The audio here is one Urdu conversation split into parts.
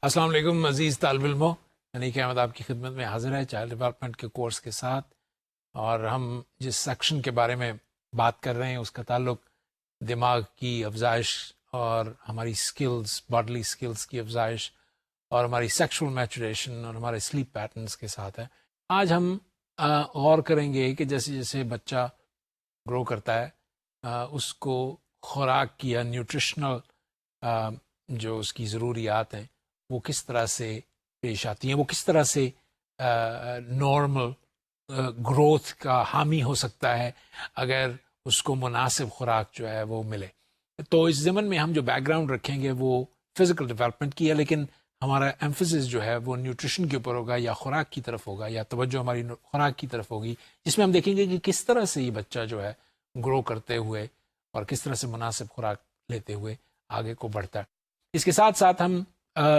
السلام علیکم عزیز طالب علموں، انیک احمد آپ کی خدمت میں حاضر ہے چائلڈ ڈیولپمنٹ کے کورس کے ساتھ، اور ہم جس سیکشن کے بارے میں بات کر رہے ہیں اس کا تعلق دماغ کی افزائش اور ہماری سکلز، باڈلی سکلز کی افزائش اور ہماری سیکشول میچوریشن اور ہمارے سلیپ پیٹرنز کے ساتھ ہے۔ آج ہم غور کریں گے کہ جیسے جیسے بچہ گرو کرتا ہے اس کو خوراک کی یا نیوٹریشنل جو اس کی ضروریات ہیں وہ کس طرح سے پیش آتی ہیں، وہ کس طرح سے نارمل گروتھ کا حامی ہو سکتا ہے اگر اس کو مناسب خوراک جو ہے وہ ملے۔ تو اس ضمن میں ہم جو بیک گراؤنڈ رکھیں گے وہ فزیکل ڈیولپمنٹ کی ہے، لیکن ہمارا ایمفیسس جو ہے وہ نیوٹریشن کے اوپر ہوگا یا خوراک کی طرف ہوگا، یا توجہ ہماری خوراک کی طرف ہوگی، جس میں ہم دیکھیں گے کہ کس طرح سے یہ بچہ جو ہے گرو کرتے ہوئے اور کس طرح سے مناسب خوراک لیتے ہوئے آگے کو بڑھتا ہے۔ اس کے ساتھ ساتھ ہم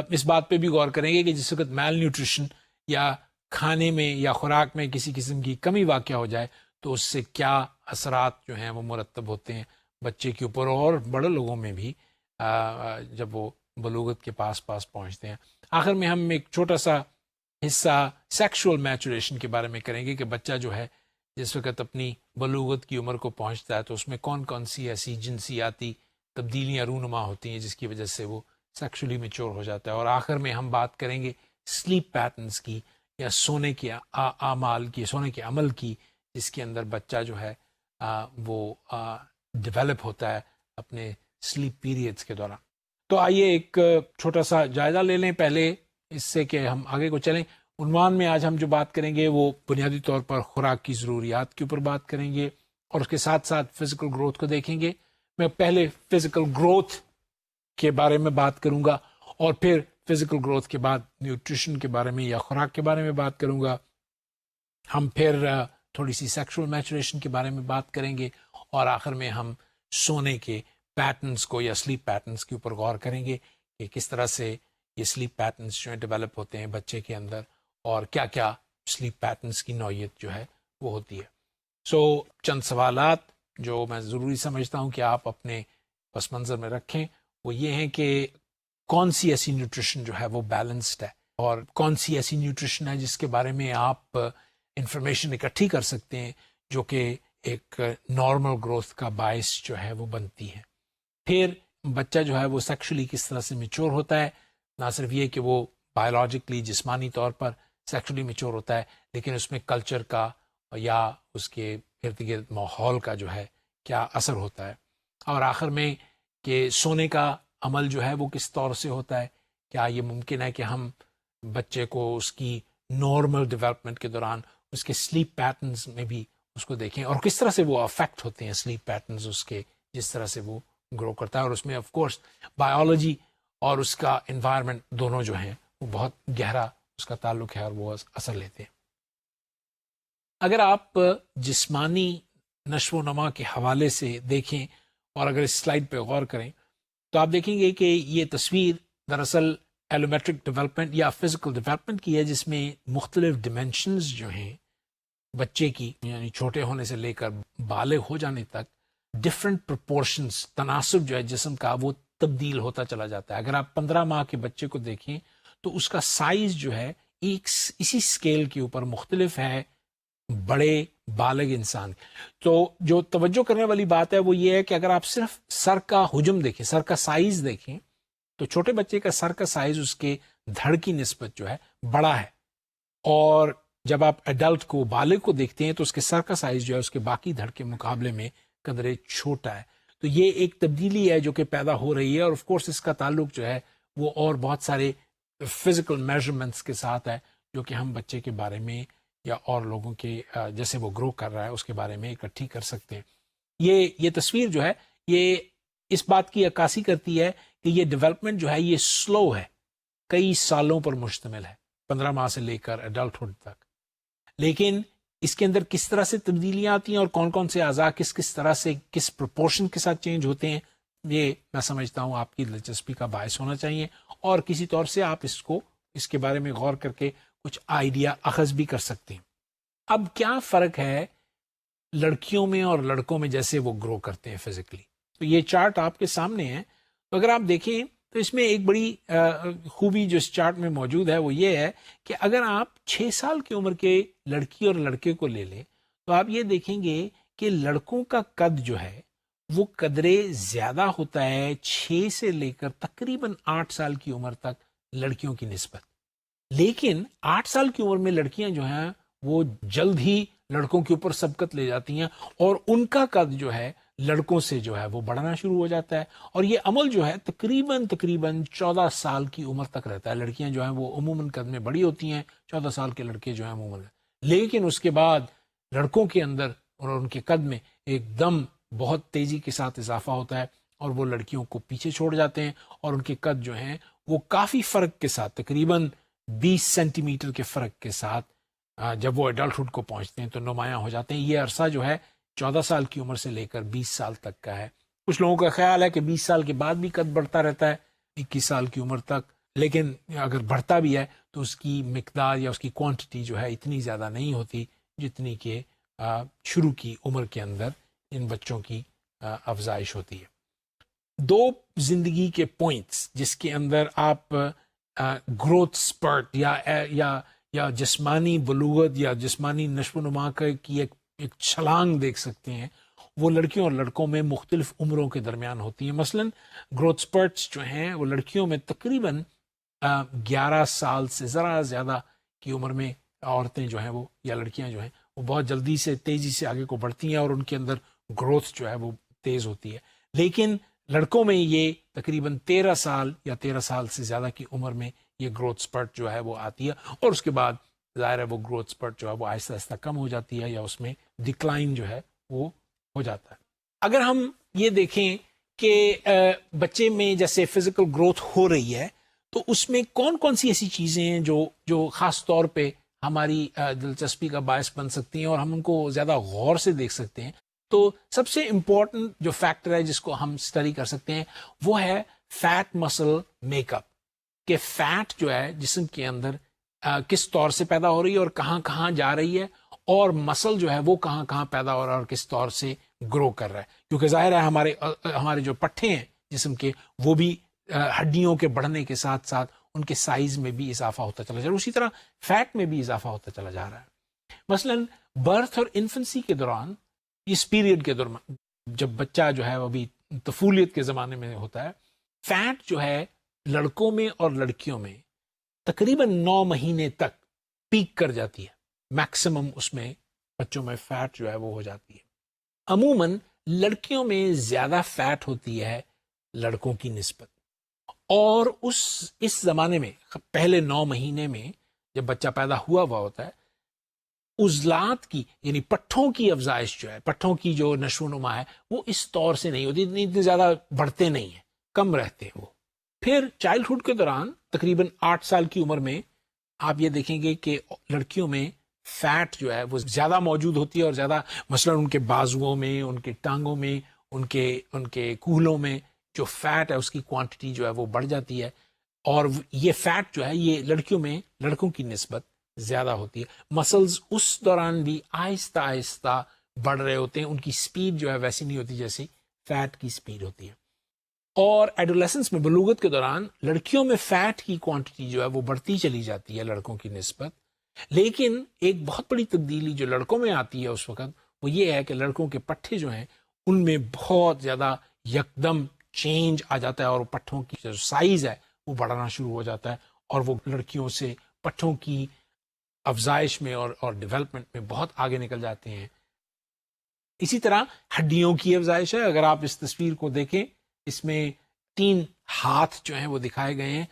اس بات پہ بھی غور کریں گے کہ جس وقت میل نیوٹریشن یا کھانے میں یا خوراک میں کسی قسم کی کمی واقع ہو جائے تو اس سے کیا اثرات جو ہیں وہ مرتب ہوتے ہیں بچے کے اوپر اور بڑے لوگوں میں بھی جب وہ بلوغت کے پاس پہنچتے ہیں۔ آخر میں ہم ایک چھوٹا سا حصہ سیکشول میچوریشن کے بارے میں کریں گے کہ بچہ جو ہے جس وقت اپنی بلوغت کی عمر کو پہنچتا ہے تو اس میں کون کون سی ایسی جنسیاتی تبدیلیاں رونما ہوتی ہیں جس کی وجہ سے وہ سیکشولی میچور ہو جاتا ہے۔ اور آخر میں ہم بات کریں گے سلیپ پیٹرنز کی یا سونے کے اعمال کی، سونے کے عمل کی، جس کے اندر بچہ جو ہے وہ ڈیولپ ہوتا ہے اپنے سلیپ پیریڈز کے دوران۔ تو آئیے ایک چھوٹا سا جائزہ لے لیں پہلے اس سے کہ ہم آگے کو چلیں۔ عنوان میں آج ہم جو بات کریں گے وہ بنیادی طور پر خوراک کی ضروریات کے اوپر بات کریں گے، اور اس کے ساتھ ساتھ فزیکل گروتھ کو دیکھیں گے۔ میں پہلے فزیکل گروتھ کے بارے میں بات کروں گا اور پھر فزیکل گروتھ کے بعد نیوٹریشن کے بارے میں یا خوراک کے بارے میں بات کروں گا۔ ہم پھر تھوڑی سی سیکشول میچوریشن کے بارے میں بات کریں گے، اور آخر میں ہم سونے کے پیٹرنز کو یا سلیپ پیٹرنز کے اوپر غور کریں گے کہ کس طرح سے یہ سلیپ پیٹرنز جو ہیں ڈیولپ ہوتے ہیں بچے کے اندر، اور کیا کیا سلیپ پیٹرنز کی نوعیت جو ہے وہ ہوتی ہے۔ چند سوالات جو میں ضروری سمجھتا ہوں کہ آپ اپنے پس منظر میں رکھیں وہ یہ ہیں کہ کون سی ایسی نیوٹریشن جو ہے وہ بیلنسڈ ہے، اور کون سی ایسی نیوٹریشن ہے جس کے بارے میں آپ انفارمیشن اکٹھی کر سکتے ہیں جو کہ ایک نارمل گروتھ کا باعث جو ہے وہ بنتی ہے۔ پھر بچہ جو ہے وہ سیکشولی کس طرح سے میچور ہوتا ہے، نہ صرف یہ کہ وہ بایولوجیکلی جسمانی طور پر سیکشولی میچور ہوتا ہے، لیکن اس میں کلچر کا یا اس کے ارد گرد ماحول کا جو ہے کیا اثر ہوتا ہے، اور آخر میں کہ سونے کا عمل جو ہے وہ کس طور سے ہوتا ہے۔ کیا یہ ممکن ہے کہ ہم بچے کو اس کی نارمل ڈیولپمنٹ کے دوران اس کے سلیپ پیٹرنز میں بھی اس کو دیکھیں، اور کس طرح سے وہ افیکٹ ہوتے ہیں سلیپ پیٹرنز اس کے، جس طرح سے وہ گرو کرتا ہے، اور اس میں آف کورس بایولوجی اور اس کا انوائرمنٹ دونوں جو ہیں وہ بہت گہرا اس کا تعلق ہے اور وہ اثر لیتے ہیں۔ اگر آپ جسمانی نشو و نما کے حوالے سے دیکھیں اور اگر اس سلائیڈ پہ غور کریں تو آپ دیکھیں گے کہ یہ تصویر دراصل ایلومیٹرک ڈیولپمنٹ یا فزیکل ڈیولپمنٹ کی ہے، جس میں مختلف ڈیمنشنز جو ہیں بچے کی، یعنی چھوٹے ہونے سے لے کر بالغ ہو جانے تک ڈفرینٹ پروپورشنز، تناسب جو ہے جسم کا وہ تبدیل ہوتا چلا جاتا ہے۔ اگر آپ 15 ماہ کے بچے کو دیکھیں تو اس کا سائز جو ہے ایک اسی اسکیل کے اوپر مختلف ہے بڑے بالغ انسان۔ تو جو توجہ کرنے والی بات ہے وہ یہ ہے کہ اگر آپ صرف سر کا حجم دیکھیں، سر کا سائز دیکھیں، تو چھوٹے بچے کا سر کا سائز اس کے دھڑ کی نسبت جو ہے بڑا ہے، اور جب آپ ایڈلٹ کو، بالغ کو دیکھتے ہیں تو اس کے سر کا سائز جو ہے اس کے باقی دھڑ کے مقابلے میں قدرے چھوٹا ہے۔ تو یہ ایک تبدیلی ہے جو کہ پیدا ہو رہی ہے، اور آف کورس اس کا تعلق جو ہے وہ اور بہت سارے فزیکل میجرمنٹس کے ساتھ ہے جو کہ ہم بچے کے بارے میں یا اور لوگوں کے جیسے وہ گرو کر رہا ہے اس کے بارے میں اکٹھی کر سکتے ہیں۔ یہ تصویر جو ہے یہ اس بات کی عکاسی کرتی ہے کہ یہ ڈیولپمنٹ جو ہے یہ سلو ہے، کئی سالوں پر مشتمل ہے، 15 ماہ سے لے کر ایڈلٹ ہوڈ تک، لیکن اس کے اندر کس طرح سے تبدیلیاں آتی ہیں اور کون کون سے اعضاء کس طرح سے کس پروپورشن کے ساتھ چینج ہوتے ہیں، یہ میں سمجھتا ہوں آپ کی دلچسپی کا باعث ہونا چاہیے، اور کسی طور سے آپ اس کے بارے میں غور کر کے کچھ آئیڈیا اخذ بھی کر سکتے ہیں۔ اب کیا فرق ہے لڑکیوں میں اور لڑکوں میں جیسے وہ گرو کرتے ہیں فزیکلی؟ تو یہ چارٹ آپ کے سامنے ہے، تو اگر آپ دیکھیں تو تو اس میں ایک بڑی خوبی جو اس چارٹ میں موجود ہے وہ یہ ہے کہ اگر آپ 6 سال کی عمر کے لڑکی اور لڑکے کو لے لیں تو آپ یہ دیکھیں گے کہ لڑکوں کا قد جو ہے وہ قدرے زیادہ ہوتا ہے 6 سے لے کر تقریباً 8 سال کی عمر تک لڑکیوں کی نسبت. لیکن 8 سال کی عمر میں لڑکیاں جو ہیں وہ جلد ہی لڑکوں کے اوپر سبقت لے جاتی ہیں اور ان کا قد جو ہے لڑکوں سے جو ہے وہ بڑھنا شروع ہو جاتا ہے, اور یہ عمل جو ہے تقریباً 14 سال کی عمر تک رہتا ہے. لڑکیاں جو ہیں وہ عموماً قد میں بڑی ہوتی ہیں, 14 سال کے لڑکے جو ہیں عموماً, لیکن اس کے بعد لڑکوں کے اندر اور ان کے قد میں ایک دم بہت تیزی کے ساتھ اضافہ ہوتا ہے اور وہ لڑکیوں کو پیچھے چھوڑ جاتے ہیں, اور ان کے قد جو ہیں وہ کافی فرق کے ساتھ تقریباً 20 سینٹی میٹر کے فرق کے ساتھ جب وہ ایڈلٹہڈ کو پہنچتے ہیں تو نمایاں ہو جاتے ہیں. یہ عرصہ جو ہے 14 سال کی عمر سے لے کر 20 سال تک کا ہے. کچھ لوگوں کا خیال ہے کہ 20 سال کے بعد بھی قد بڑھتا رہتا ہے 21 سال کی عمر تک, لیکن اگر بڑھتا بھی ہے تو اس کی مقدار یا اس کی کوانٹٹی جو ہے اتنی زیادہ نہیں ہوتی جتنی کہ شروع کی عمر کے اندر ان بچوں کی افزائش ہوتی ہے. 2 زندگی کے پوائنٹس جس کے اندر آپ گروتھ سپرٹ یا جسمانی بلوغت یا جسمانی نشو و نما کی ایک چھلانگ دیکھ سکتے ہیں, وہ لڑکیوں اور لڑکوں میں مختلف عمروں کے درمیان ہوتی ہیں. مثلا گروتھ سپرٹس جو ہیں وہ لڑکیوں میں تقریباً 11 سال سے ذرا زیادہ کی عمر میں عورتیں جو ہیں وہ یا لڑکیاں جو ہیں وہ بہت جلدی سے تیزی سے آگے کو بڑھتی ہیں اور ان کے اندر گروتھ جو ہے وہ تیز ہوتی ہے. لیکن لڑکوں میں یہ تقریباً 13 سال یا 13 سال سے زیادہ کی عمر میں یہ گروتھ سپرٹ جو ہے وہ آتی ہے, اور اس کے بعد ظاہر ہے وہ گروتھ سپرٹ جو ہے وہ آہستہ آہستہ کم ہو جاتی ہے یا اس میں ڈکلائن جو ہے وہ ہو جاتا ہے. اگر ہم یہ دیکھیں کہ بچے میں جیسے فزیکل گروتھ ہو رہی ہے تو اس میں کون کون سی ایسی چیزیں ہیں جو خاص طور پہ ہماری دلچسپی کا باعث بن سکتی ہیں اور ہم ان کو زیادہ غور سے دیکھ سکتے ہیں. تو سب سے امپورٹنٹ جو فیکٹر ہے جس کو ہم اسٹڈی کر سکتے ہیں وہ ہے فیٹ مسل میک اپ, کہ فیٹ جو ہے جسم کے اندر کس طور سے پیدا ہو رہی ہے اور کہاں کہاں جا رہی ہے, اور مسل جو ہے وہ کہاں کہاں پیدا ہو رہا ہے اور کس طور سے گرو کر رہا ہے. کیونکہ ظاہر ہے ہمارے جو پٹھے ہیں جسم کے وہ بھی ہڈیوں کے بڑھنے کے ساتھ ساتھ ان کے سائز میں بھی اضافہ ہوتا چلا جا رہا ہے, اسی طرح فیٹ میں بھی اضافہ ہوتا چلا جا رہا ہے. مثلا برتھ اور انفنسی کے دوران, اس پیریڈ کے دوران جب بچہ جو ہے وہ ابھی طفولیت کے زمانے میں ہوتا ہے, فیٹ جو ہے لڑکوں میں اور لڑکیوں میں تقریباً 9 مہینے تک پیک کر جاتی ہے. میکسیمم اس میں بچوں میں فیٹ جو ہے وہ ہو جاتی ہے. عموماً لڑکیوں میں زیادہ فیٹ ہوتی ہے لڑکوں کی نسبت, اور اس زمانے میں پہلے 9 مہینے میں جب بچہ پیدا ہوا ہوتا ہے, عضلات کی یعنی پٹھوں کی افزائش جو ہے, پٹھوں کی جو نشو و نما ہے وہ اس طور سے نہیں ہوتی, اتنے زیادہ بڑھتے نہیں ہیں, کم رہتے ہیں وہ. پھر چائلڈہڈ کے دوران تقریباً 8 سال کی عمر میں آپ یہ دیکھیں گے کہ لڑکیوں میں فیٹ جو ہے وہ زیادہ موجود ہوتی ہے, اور زیادہ مثلا ان کے بازوؤں میں, ان کے ٹانگوں میں, ان کے کولوں میں جو فیٹ ہے اس کی کوانٹٹی جو ہے وہ بڑھ جاتی ہے, اور یہ فیٹ جو ہے یہ لڑکیوں میں لڑکوں کی نسبت زیادہ ہوتی ہے. مسلز اس دوران بھی آہستہ آہستہ بڑھ رہے ہوتے ہیں, ان کی سپیڈ جو ہے ویسی نہیں ہوتی جیسی فیٹ کی سپیڈ ہوتی ہے. اور ایڈولیسنس میں بلوغت کے دوران لڑکیوں میں فیٹ کی کوانٹٹی جو ہے وہ بڑھتی چلی جاتی ہے لڑکوں کی نسبت, لیکن ایک بہت بڑی تبدیلی جو لڑکوں میں آتی ہے اس وقت وہ یہ ہے کہ لڑکوں کے پٹھے جو ہیں ان میں بہت زیادہ یکدم چینج آ جاتا ہے, اور پٹھوں کی جو سائز ہے وہ بڑھنا شروع ہو جاتا ہے, اور وہ لڑکیوں سے پٹھوں کی افزائش میں اور ڈیولپمنٹ میں بہت آگے نکل جاتے ہیں. اسی طرح ہڈیوں کی افزائش ہے. اگر آپ اس تصویر کو دیکھیں, اس میں 3 ہاتھ جو ہیں وہ دکھائے گئے ہیں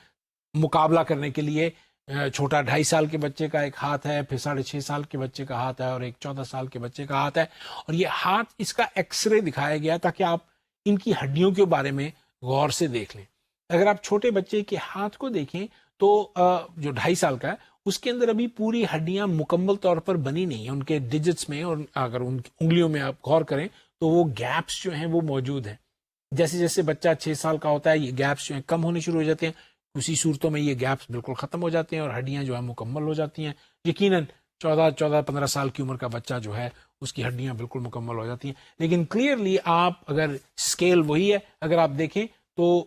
مقابلہ کرنے کے لیے. چھوٹا 2.5 سال کے بچے کا ایک ہاتھ ہے, پھر 6.5 سال کے بچے کا ہاتھ ہے, اور ایک 14 سال کے بچے کا ہاتھ ہے. اور یہ ہاتھ اس کا ایکس رے دکھایا گیا تاکہ آپ ان کی ہڈیوں کے بارے میں غور سے دیکھ لیں. اگر آپ چھوٹے بچے کے ہاتھ کو دیکھیں تو جو 2.5 سال کا ہے اس کے اندر ابھی پوری ہڈیاں مکمل طور پر بنی نہیں ہیں, ان کے ڈیجٹس میں, اور اگر ان کی انگلیوں میں آپ غور کریں تو وہ گیپس جو ہیں وہ موجود ہیں. جیسے جیسے بچہ 6 سال کا ہوتا ہے یہ گیپس جو ہیں کم ہونے شروع ہو جاتے ہیں, اسی صورتوں میں یہ گیپس بالکل ختم ہو جاتے ہیں اور ہڈیاں جو ہیں مکمل ہو جاتی ہیں. یقیناً 14-15 سال کی عمر کا بچہ جو ہے اس کی ہڈیاں بالکل مکمل ہو جاتی ہیں. لیکن کلیئرلی آپ اگر اسکیل وہی ہے, اگر آپ دیکھیں تو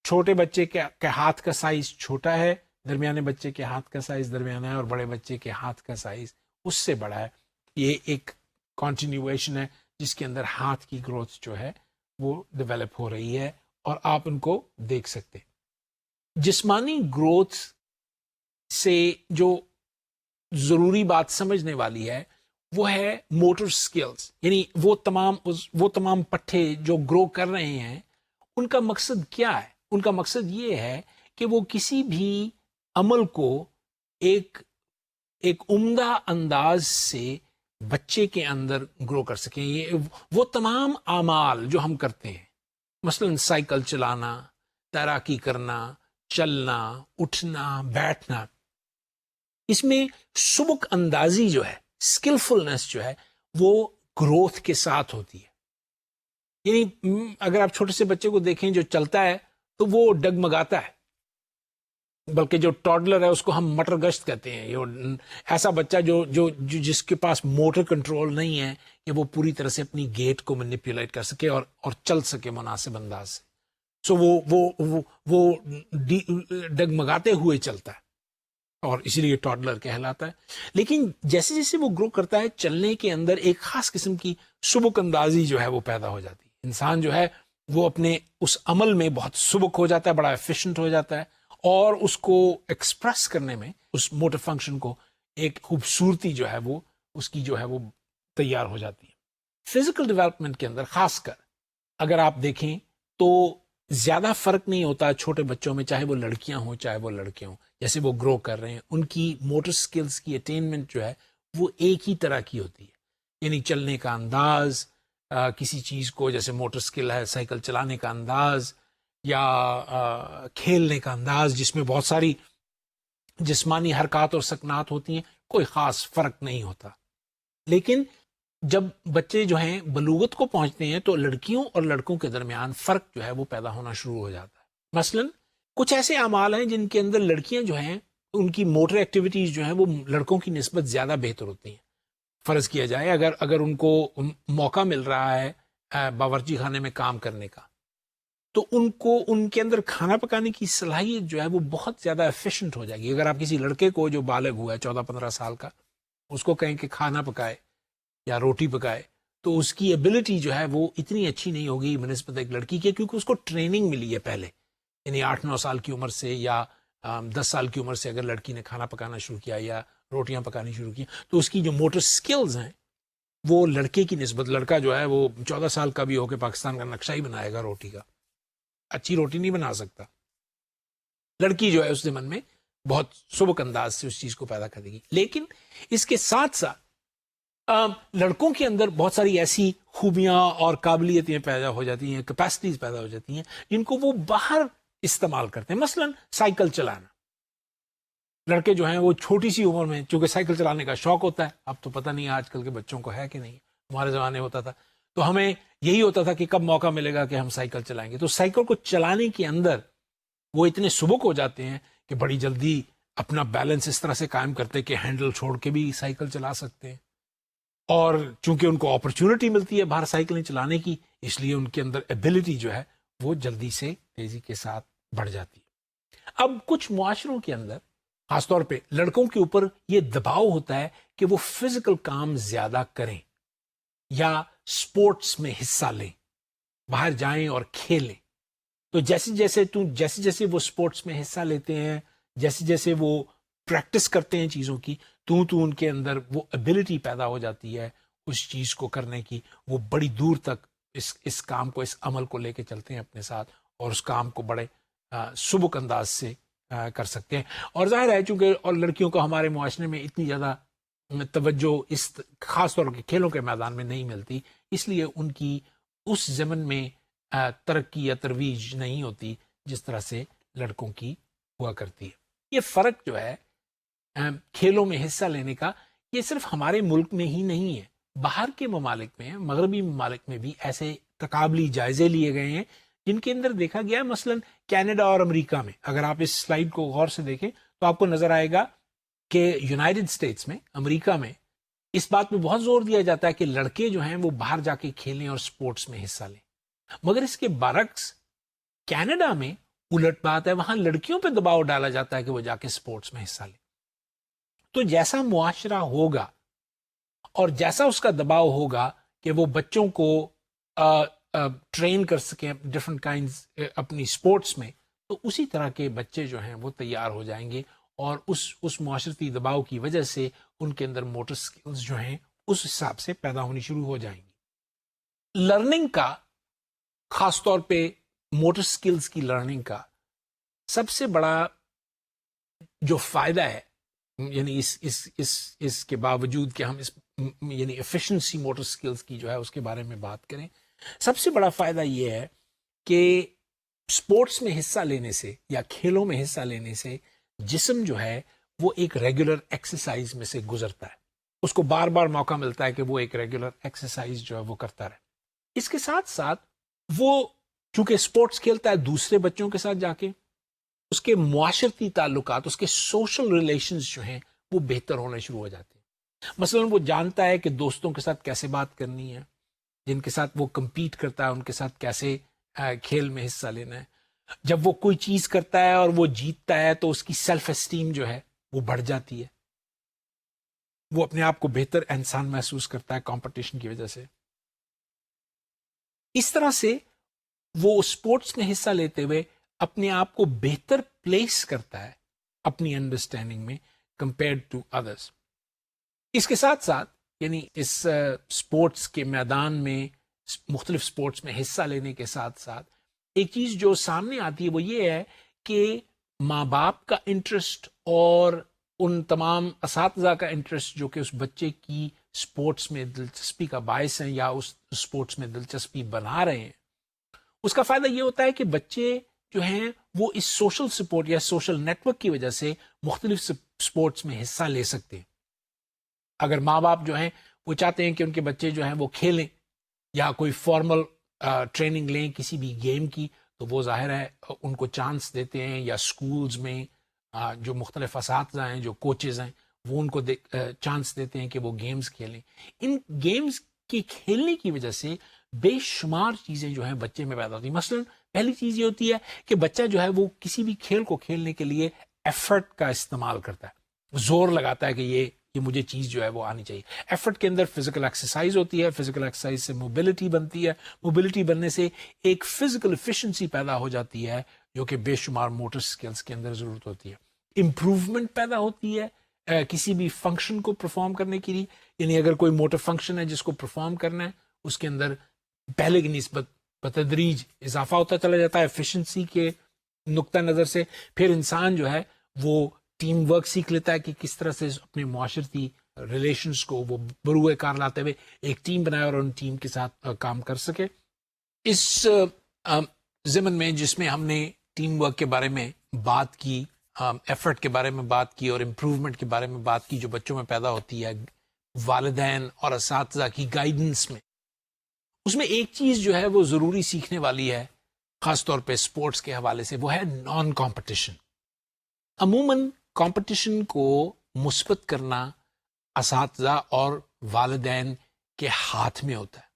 چھوٹے بچے کے ہاتھ کا سائز چھوٹا ہے، درمیانے بچے کے ہاتھ کا سائز درمیانہ ہے، اور بڑے بچے کے ہاتھ کا سائز اس سے بڑا ہے. یہ ایک کنٹینیویشن ہے جس کے اندر ہاتھ کی گروتھ جو ہے وہ ڈیولپ ہو رہی ہے، اور آپ ان کو دیکھ سکتے. جسمانی گروتھ سے جو ضروری بات سمجھنے والی ہے وہ ہے موٹر سکلز، یعنی وہ تمام پٹھے جو گرو کر رہے ہیں ان کا مقصد کیا ہے؟ ان کا مقصد یہ ہے کہ وہ کسی بھی عمل کو ایک عمدہ انداز سے بچے کے اندر گرو کر سکیں. یہ وہ تمام اعمال جو ہم کرتے ہیں، مثلا سائیکل چلانا، تیراکی کرنا، چلنا، اٹھنا، بیٹھنا، اس میں سبک اندازی جو ہے، اسکلفلنس جو ہے، وہ گروتھ کے ساتھ ہوتی ہے. یعنی اگر آپ چھوٹے سے بچے کو دیکھیں جو چلتا ہے تو وہ ڈگمگاتا ہے، بلکہ جو ٹاڈلر ہے اس کو ہم مٹر گشت کہتے ہیں. ایسا بچہ جو جس کے پاس موٹر کنٹرول نہیں ہے کہ وہ پوری طرح سے اپنی گیٹ کو مینیپولیٹ کر سکے اور چل سکے مناسب انداز سے. سو وہ ڈگمگاتے ہوئے چلتا ہے اور اسی لیے ٹاڈلر کہلاتا ہے. لیکن جیسے جیسے وہ گرو کرتا ہے، چلنے کے اندر ایک خاص قسم کی سبک اندازی جو ہے وہ پیدا ہو جاتی ہے. انسان جو ہے وہ اپنے اس عمل میں بہت سبک ہو جاتا ہے، بڑا ایفیشنٹ ہو جاتا ہے، اور اس کو ایکسپریس کرنے میں اس موٹر فنکشن کو ایک خوبصورتی جو ہے وہ اس کی جو ہے وہ تیار ہو جاتی ہے. فزیکل ڈیولپمنٹ کے اندر خاص کر اگر آپ دیکھیں تو زیادہ فرق نہیں ہوتا چھوٹے بچوں میں، چاہے وہ لڑکیاں ہوں چاہے وہ لڑکے ہوں. جیسے وہ گرو کر رہے ہیں ان کی موٹر سکلز کی اٹینمنٹ جو ہے وہ ایک ہی طرح کی ہوتی ہے. یعنی چلنے کا انداز، کسی چیز کو جیسے موٹر سکل ہے سائیکل چلانے کا انداز یا کھیلنے کا انداز جس میں بہت ساری جسمانی حرکات اور سکنات ہوتی ہیں، کوئی خاص فرق نہیں ہوتا. لیکن جب بچے جو ہیں بلوغت کو پہنچتے ہیں تو لڑکیوں اور لڑکوں کے درمیان فرق جو ہے وہ پیدا ہونا شروع ہو جاتا ہے. مثلا کچھ ایسے اعمال ہیں جن کے اندر لڑکیاں جو ہیں ان کی موٹر ایکٹیویٹیز جو ہیں وہ لڑکوں کی نسبت زیادہ بہتر ہوتی ہیں. فرض کیا جائے اگر ان کو موقع مل رہا ہے باورچی خانے میں کام کرنے کا، تو ان کے اندر کھانا پکانے کی صلاحیت جو ہے وہ بہت زیادہ ایفیشنٹ ہو جائے گی. اگر آپ کسی لڑکے کو جو بالغ ہوا ہے 14-15 سال کا، اس کو کہیں کہ کھانا پکائے یا روٹی پکائے، تو اس کی ایبلٹی جو ہے وہ اتنی اچھی نہیں ہوگی بنسبت ایک لڑکی کے، کیونکہ اس کو ٹریننگ ملی ہے پہلے. یعنی 8-9 سال کی عمر سے یا 10 سال کی عمر سے اگر لڑکی نے کھانا پکانا شروع کیا یا روٹیاں پکانی شروع کی تو اس کی جو موٹر سکلز ہیں وہ لڑکے کی نسبت، لڑکا جو ہے وہ 14 سال کا بھی ہو کے پاکستان کا نقشہ ہی بنائے گا روٹی کا، اچھی روٹی نہیں بنا سکتا. لڑکی جو ہے اس زمن میں بہت سبک انداز سے اس چیز کو پیدا کر دے گی. لیکن اس کے ساتھ ساتھ لڑکوں کے اندر بہت ساری ایسی خوبیاں اور قابلیتیں پیدا ہو جاتی ہیں، کیپیسٹیز پیدا ہو جاتی ہیں جن کو وہ باہر استعمال کرتے ہیں. مثلا سائیکل چلانا. لڑکے جو ہیں وہ چھوٹی سی عمر میں چونکہ سائیکل چلانے کا شوق ہوتا ہے، اب تو پتہ نہیں آج کل کے بچوں کو ہے کہ نہیں، ہمارے زمانے ہوتا تھا تو ہمیں یہی ہوتا تھا کہ کب موقع ملے گا کہ ہم سائیکل چلائیں گے. تو سائیکل کو چلانے کے اندر وہ اتنے سبک ہو جاتے ہیں کہ بڑی جلدی اپنا بیلنس اس طرح سے قائم کرتے کہ ہینڈل چھوڑ کے بھی سائیکل چلا سکتے ہیں. اور چونکہ ان کو اپرچونٹی ملتی ہے باہر سائیکلیں چلانے کی، اس لیے ان کے اندر ایبلٹی جو ہے وہ جلدی سے تیزی کے ساتھ بڑھ جاتی ہے. اب کچھ معاشروں کے اندر خاص طور پہ لڑکوں کے اوپر یہ دباؤ ہوتا ہے کہ وہ فزیکل کام زیادہ کریں یا سپورٹس میں حصہ لیں، باہر جائیں اور کھیلیں. تو جیسے جیسے وہ سپورٹس میں حصہ لیتے ہیں، جیسے وہ پریکٹس کرتے ہیں چیزوں کی، تو ان کے اندر وہ ایبلٹی پیدا ہو جاتی ہے اس چیز کو کرنے کی. وہ بڑی دور تک اس کام کو، اس عمل کو لے کے چلتے ہیں اپنے ساتھ، اور اس کام کو بڑے سبک انداز سے کر سکتے ہیں. اور ظاہر ہے چونکہ اور لڑکیوں کو ہمارے معاشرے میں اتنی زیادہ توجہ اس خاص طور پر کھیلوں کے میدان میں نہیں ملتی، اس لیے ان کی اس زمن میں ترقی یا ترویج نہیں ہوتی جس طرح سے لڑکوں کی ہوا کرتی ہے. یہ فرق جو ہے کھیلوں میں حصہ لینے کا، یہ صرف ہمارے ملک میں ہی نہیں ہے، باہر کے ممالک میں، مغربی ممالک میں بھی ایسے تقابلی جائزے لیے گئے ہیں جن کے اندر دیکھا گیا ہے. مثلا کینیڈا اور امریکہ میں اگر آپ اس سلائیڈ کو غور سے دیکھیں تو آپ کو نظر آئے گا کہ یونائٹڈ اسٹیٹس میں، امریکہ میں اس بات پہ بہت زور دیا جاتا ہے کہ لڑکے جو ہیں وہ باہر جا کے کھیلیں اور سپورٹس میں حصہ لیں. مگر اس کے برعکس کینیڈا میں الٹ بات ہے وہاں لڑکیوں پہ دباؤ ڈالا جاتا ہے کہ وہ جا کے اسپورٹس میں حصہ لیں. تو جیسا معاشرہ ہوگا اور جیسا اس کا دباؤ ہوگا کہ وہ بچوں کو ٹرین کر سکیں ڈفرنٹ کائنڈز اپنی اسپورٹس میں, تو اسی طرح کے بچے جو ہیں وہ تیار ہو جائیں گے, اور اس معاشرتی دباؤ کی وجہ سے ان کے اندر موٹر سکلز جو ہیں اس حساب سے پیدا ہونی شروع ہو جائیں گی. لرننگ کا, خاص طور پہ موٹر سکلز کی لرننگ کا سب سے بڑا جو فائدہ ہے, یعنی اس کے باوجود کہ ہم اس یعنی ایفیشنسی موٹر سکلز کی جو ہے اس کے بارے میں بات کریں, سب سے بڑا فائدہ یہ ہے کہ اسپورٹس میں حصہ لینے سے یا کھیلوں میں حصہ لینے سے جسم جو ہے وہ ایک ریگولر ایکسرسائز میں سے گزرتا ہے, اس کو بار بار موقع ملتا ہے کہ وہ ایک ریگولر ایکسرسائز جو ہے وہ کرتا رہے. اس کے ساتھ ساتھ وہ چونکہ اسپورٹس کھیلتا ہے دوسرے بچوں کے ساتھ جا کے, اس کے معاشرتی تعلقات, اس کے سوشل ریلیشنز جو ہیں وہ بہتر ہونے شروع ہو جاتے ہیں. مثلا وہ جانتا ہے کہ دوستوں کے ساتھ کیسے بات کرنی ہے, جن کے ساتھ وہ کمپیٹ کرتا ہے ان کے ساتھ کیسے کھیل میں حصہ لینا ہے. جب وہ کوئی چیز کرتا ہے اور وہ جیتتا ہے تو اس کی سیلف اسٹیم جو ہے وہ بڑھ جاتی ہے, وہ اپنے آپ کو بہتر انسان محسوس کرتا ہے کمپٹیشن کی وجہ سے. اس طرح سے وہ اسپورٹس میں حصہ لیتے ہوئے اپنے آپ کو بہتر پلیس کرتا ہے اپنی انڈرسٹینڈنگ میں کمپیئرڈ ٹو ادرس. اس کے ساتھ ساتھ یعنی اس اسپورٹس کے میدان میں مختلف اسپورٹس میں حصہ لینے کے ساتھ ساتھ ایک چیز جو سامنے آتی ہے وہ یہ ہے کہ ماں باپ کا انٹرسٹ اور ان تمام اساتذہ کا انٹرسٹ جو کہ اس بچے کی اسپورٹس میں دلچسپی کا باعث ہیں یا اس اسپورٹس میں دلچسپی بنا رہے ہیں, اس کا فائدہ یہ ہوتا ہے کہ بچے جو ہیں وہ اس سوشل سپورٹ یا سوشل نیٹ ورک کی وجہ سے مختلف اسپورٹس میں حصہ لے سکتے ہیں. اگر ماں باپ جو ہیں وہ چاہتے ہیں کہ ان کے بچے جو ہیں وہ کھیلیں یا کوئی فارمل ٹریننگ لیں کسی بھی گیم کی, تو وہ ظاہر ہے ان کو چانس دیتے ہیں, یا اسکولز میں جو مختلف اساتذہ ہیں جو کوچز ہیں وہ ان کو چانس دیتے ہیں کہ وہ گیمز کھیلیں. ان گیمز کی کھیلنے کی وجہ سے بے شمار چیزیں جو ہیں بچے میں پیدا ہوتی ہیں. مثلا پہلی چیز یہ ہوتی ہے کہ بچہ جو ہے وہ کسی بھی کھیل کو کھیلنے کے لیے ایفرٹ کا استعمال کرتا ہے, زور لگاتا ہے کہ یہ مجھے چیز جو ہے وہ آنی چاہیے. ایفرٹ کے اندر فزیکل ایکسرسائز ہوتی ہے, فزیکل ایکسرسائز سے موبلٹی بنتی ہے, موبلٹی بننے سے ایک فزیکل ایفیشنسی پیدا ہو جاتی ہے جو کہ بے شمار موٹر سکلز کے اندر ضرورت ہوتی ہے. امپروومنٹ پیدا ہوتی ہے کسی بھی فنکشن کو پرفارم کرنے کے لیے, یعنی اگر کوئی موٹر فنکشن ہے جس کو پرفارم کرنا ہے اس کے اندر پہلے کی نسبت بتدریج اضافہ ہوتا چلا جاتا ہے ایفیشنسی کے نقطہ نظر سے. پھر انسان جو ہے وہ ٹیم ورک سیکھ لیتا ہے کہ کس طرح سے اپنے معاشرتی ریلیشنز کو وہ بروئے کار لاتے ہوئے ایک ٹیم بنائے اور ان ٹیم کے ساتھ کام کر سکے. اس ضمن میں جس میں ہم نے ٹیم ورک کے بارے میں بات کی, ایفرٹ کے بارے میں بات کی اور امپروومنٹ کے بارے میں بات کی جو بچوں میں پیدا ہوتی ہے والدین اور اساتذہ کی گائیڈنس میں, اس میں ایک چیز جو ہے وہ ضروری سیکھنے والی ہے خاص طور پہ اسپورٹس کے حوالے سے, وہ ہے نان کمپٹیشن. عموماً کمپٹیشن کو مثبت کرنا اساتذہ اور والدین کے ہاتھ میں ہوتا ہے.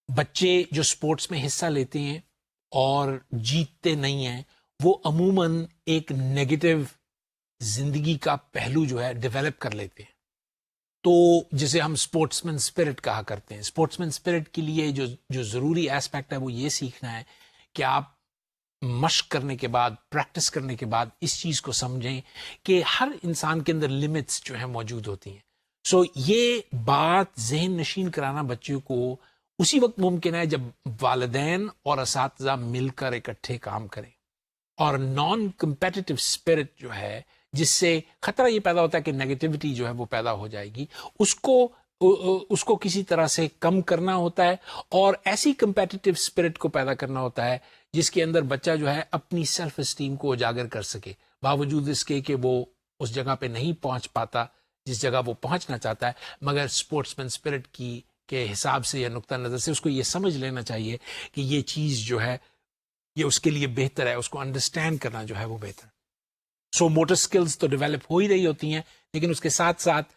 بچے جو اسپورٹس میں حصہ لیتے ہیں اور جیتتے نہیں ہیں وہ عموماً ایک نیگیٹو زندگی کا پہلو جو ہے ڈیولپ کر لیتے ہیں. تو جسے ہم اسپورٹس مین اسپرٹ کہا کرتے ہیں. اسپورٹس مین اسپرٹ کے لیے جو ضروری ایسپیکٹ ہے وہ یہ سیکھنا ہے کہ آپ مشق کرنے کے بعد, پریکٹس کرنے کے بعد اس چیز کو سمجھیں کہ ہر انسان کے اندر لمٹس جو ہیں موجود ہوتی ہیں. سو یہ بات ذہن نشین کرانا بچوں کو اسی وقت ممکن ہے جب والدین اور اساتذہ مل کر اکٹھے کام کریں. اور نان کمپیٹیٹو اسپرٹ جو ہے جس سے خطرہ یہ پیدا ہوتا ہے کہ نیگیٹیوٹی جو ہے وہ پیدا ہو جائے گی, اس کو کسی طرح سے کم کرنا ہوتا ہے اور ایسی کمپیٹیٹو اسپرٹ کو پیدا کرنا ہوتا ہے جس کے اندر بچہ جو ہے اپنی سیلف اسٹیم کو اجاگر کر سکے, باوجود اس کے کہ وہ اس جگہ پہ نہیں پہنچ پاتا جس جگہ وہ پہنچنا چاہتا ہے, مگر اسپورٹس مین اسپرٹ کے حساب سے یا نقطہ نظر سے اس کو یہ سمجھ لینا چاہیے کہ یہ چیز جو ہے یہ اس کے لیے بہتر ہے, اس کو انڈرسٹینڈ کرنا جو ہے وہ بہتر. سو موٹر سکلز تو ڈیولپ ہو ہی رہی ہوتی ہیں, لیکن اس کے ساتھ ساتھ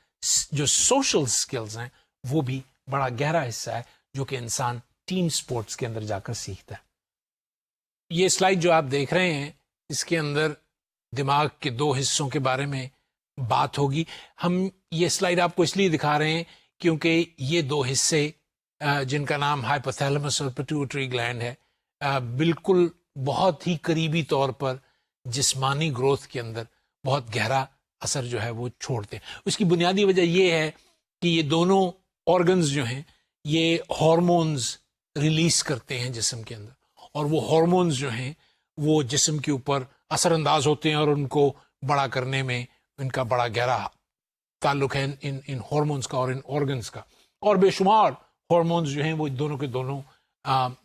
جو سوشل سکلز ہیں وہ بھی بڑا گہرا حصہ ہے جو کہ انسان ٹیم سپورٹس کے اندر جا کر سیکھتا ہے. یہ سلائیڈ جو آپ دیکھ رہے ہیں اس کے اندر دماغ کے دو حصوں کے بارے میں بات ہوگی. ہم یہ سلائیڈ آپ کو اس لیے دکھا رہے ہیں کیونکہ یہ دو حصے جن کا نام ہائپوتھیلمس اور پیٹیوٹری گلینڈ ہے بالکل بہت ہی قریبی طور پر جسمانی گروتھ کے اندر بہت گہرا اثر جو ہے وہ چھوڑتے ہیں. اس کی بنیادی وجہ یہ ہے کہ یہ دونوں آرگنز جو ہیں یہ ہارمونز ریلیز کرتے ہیں جسم کے اندر, اور وہ ہارمونز جو ہیں وہ جسم کے اوپر اثر انداز ہوتے ہیں اور ان کو بڑا کرنے میں ان کا بڑا گہرا تعلق ہے ان ہارمونز کا اور ان آرگنز کا. اور بے شمار ہارمونز جو ہیں وہ دونوں کے دونوں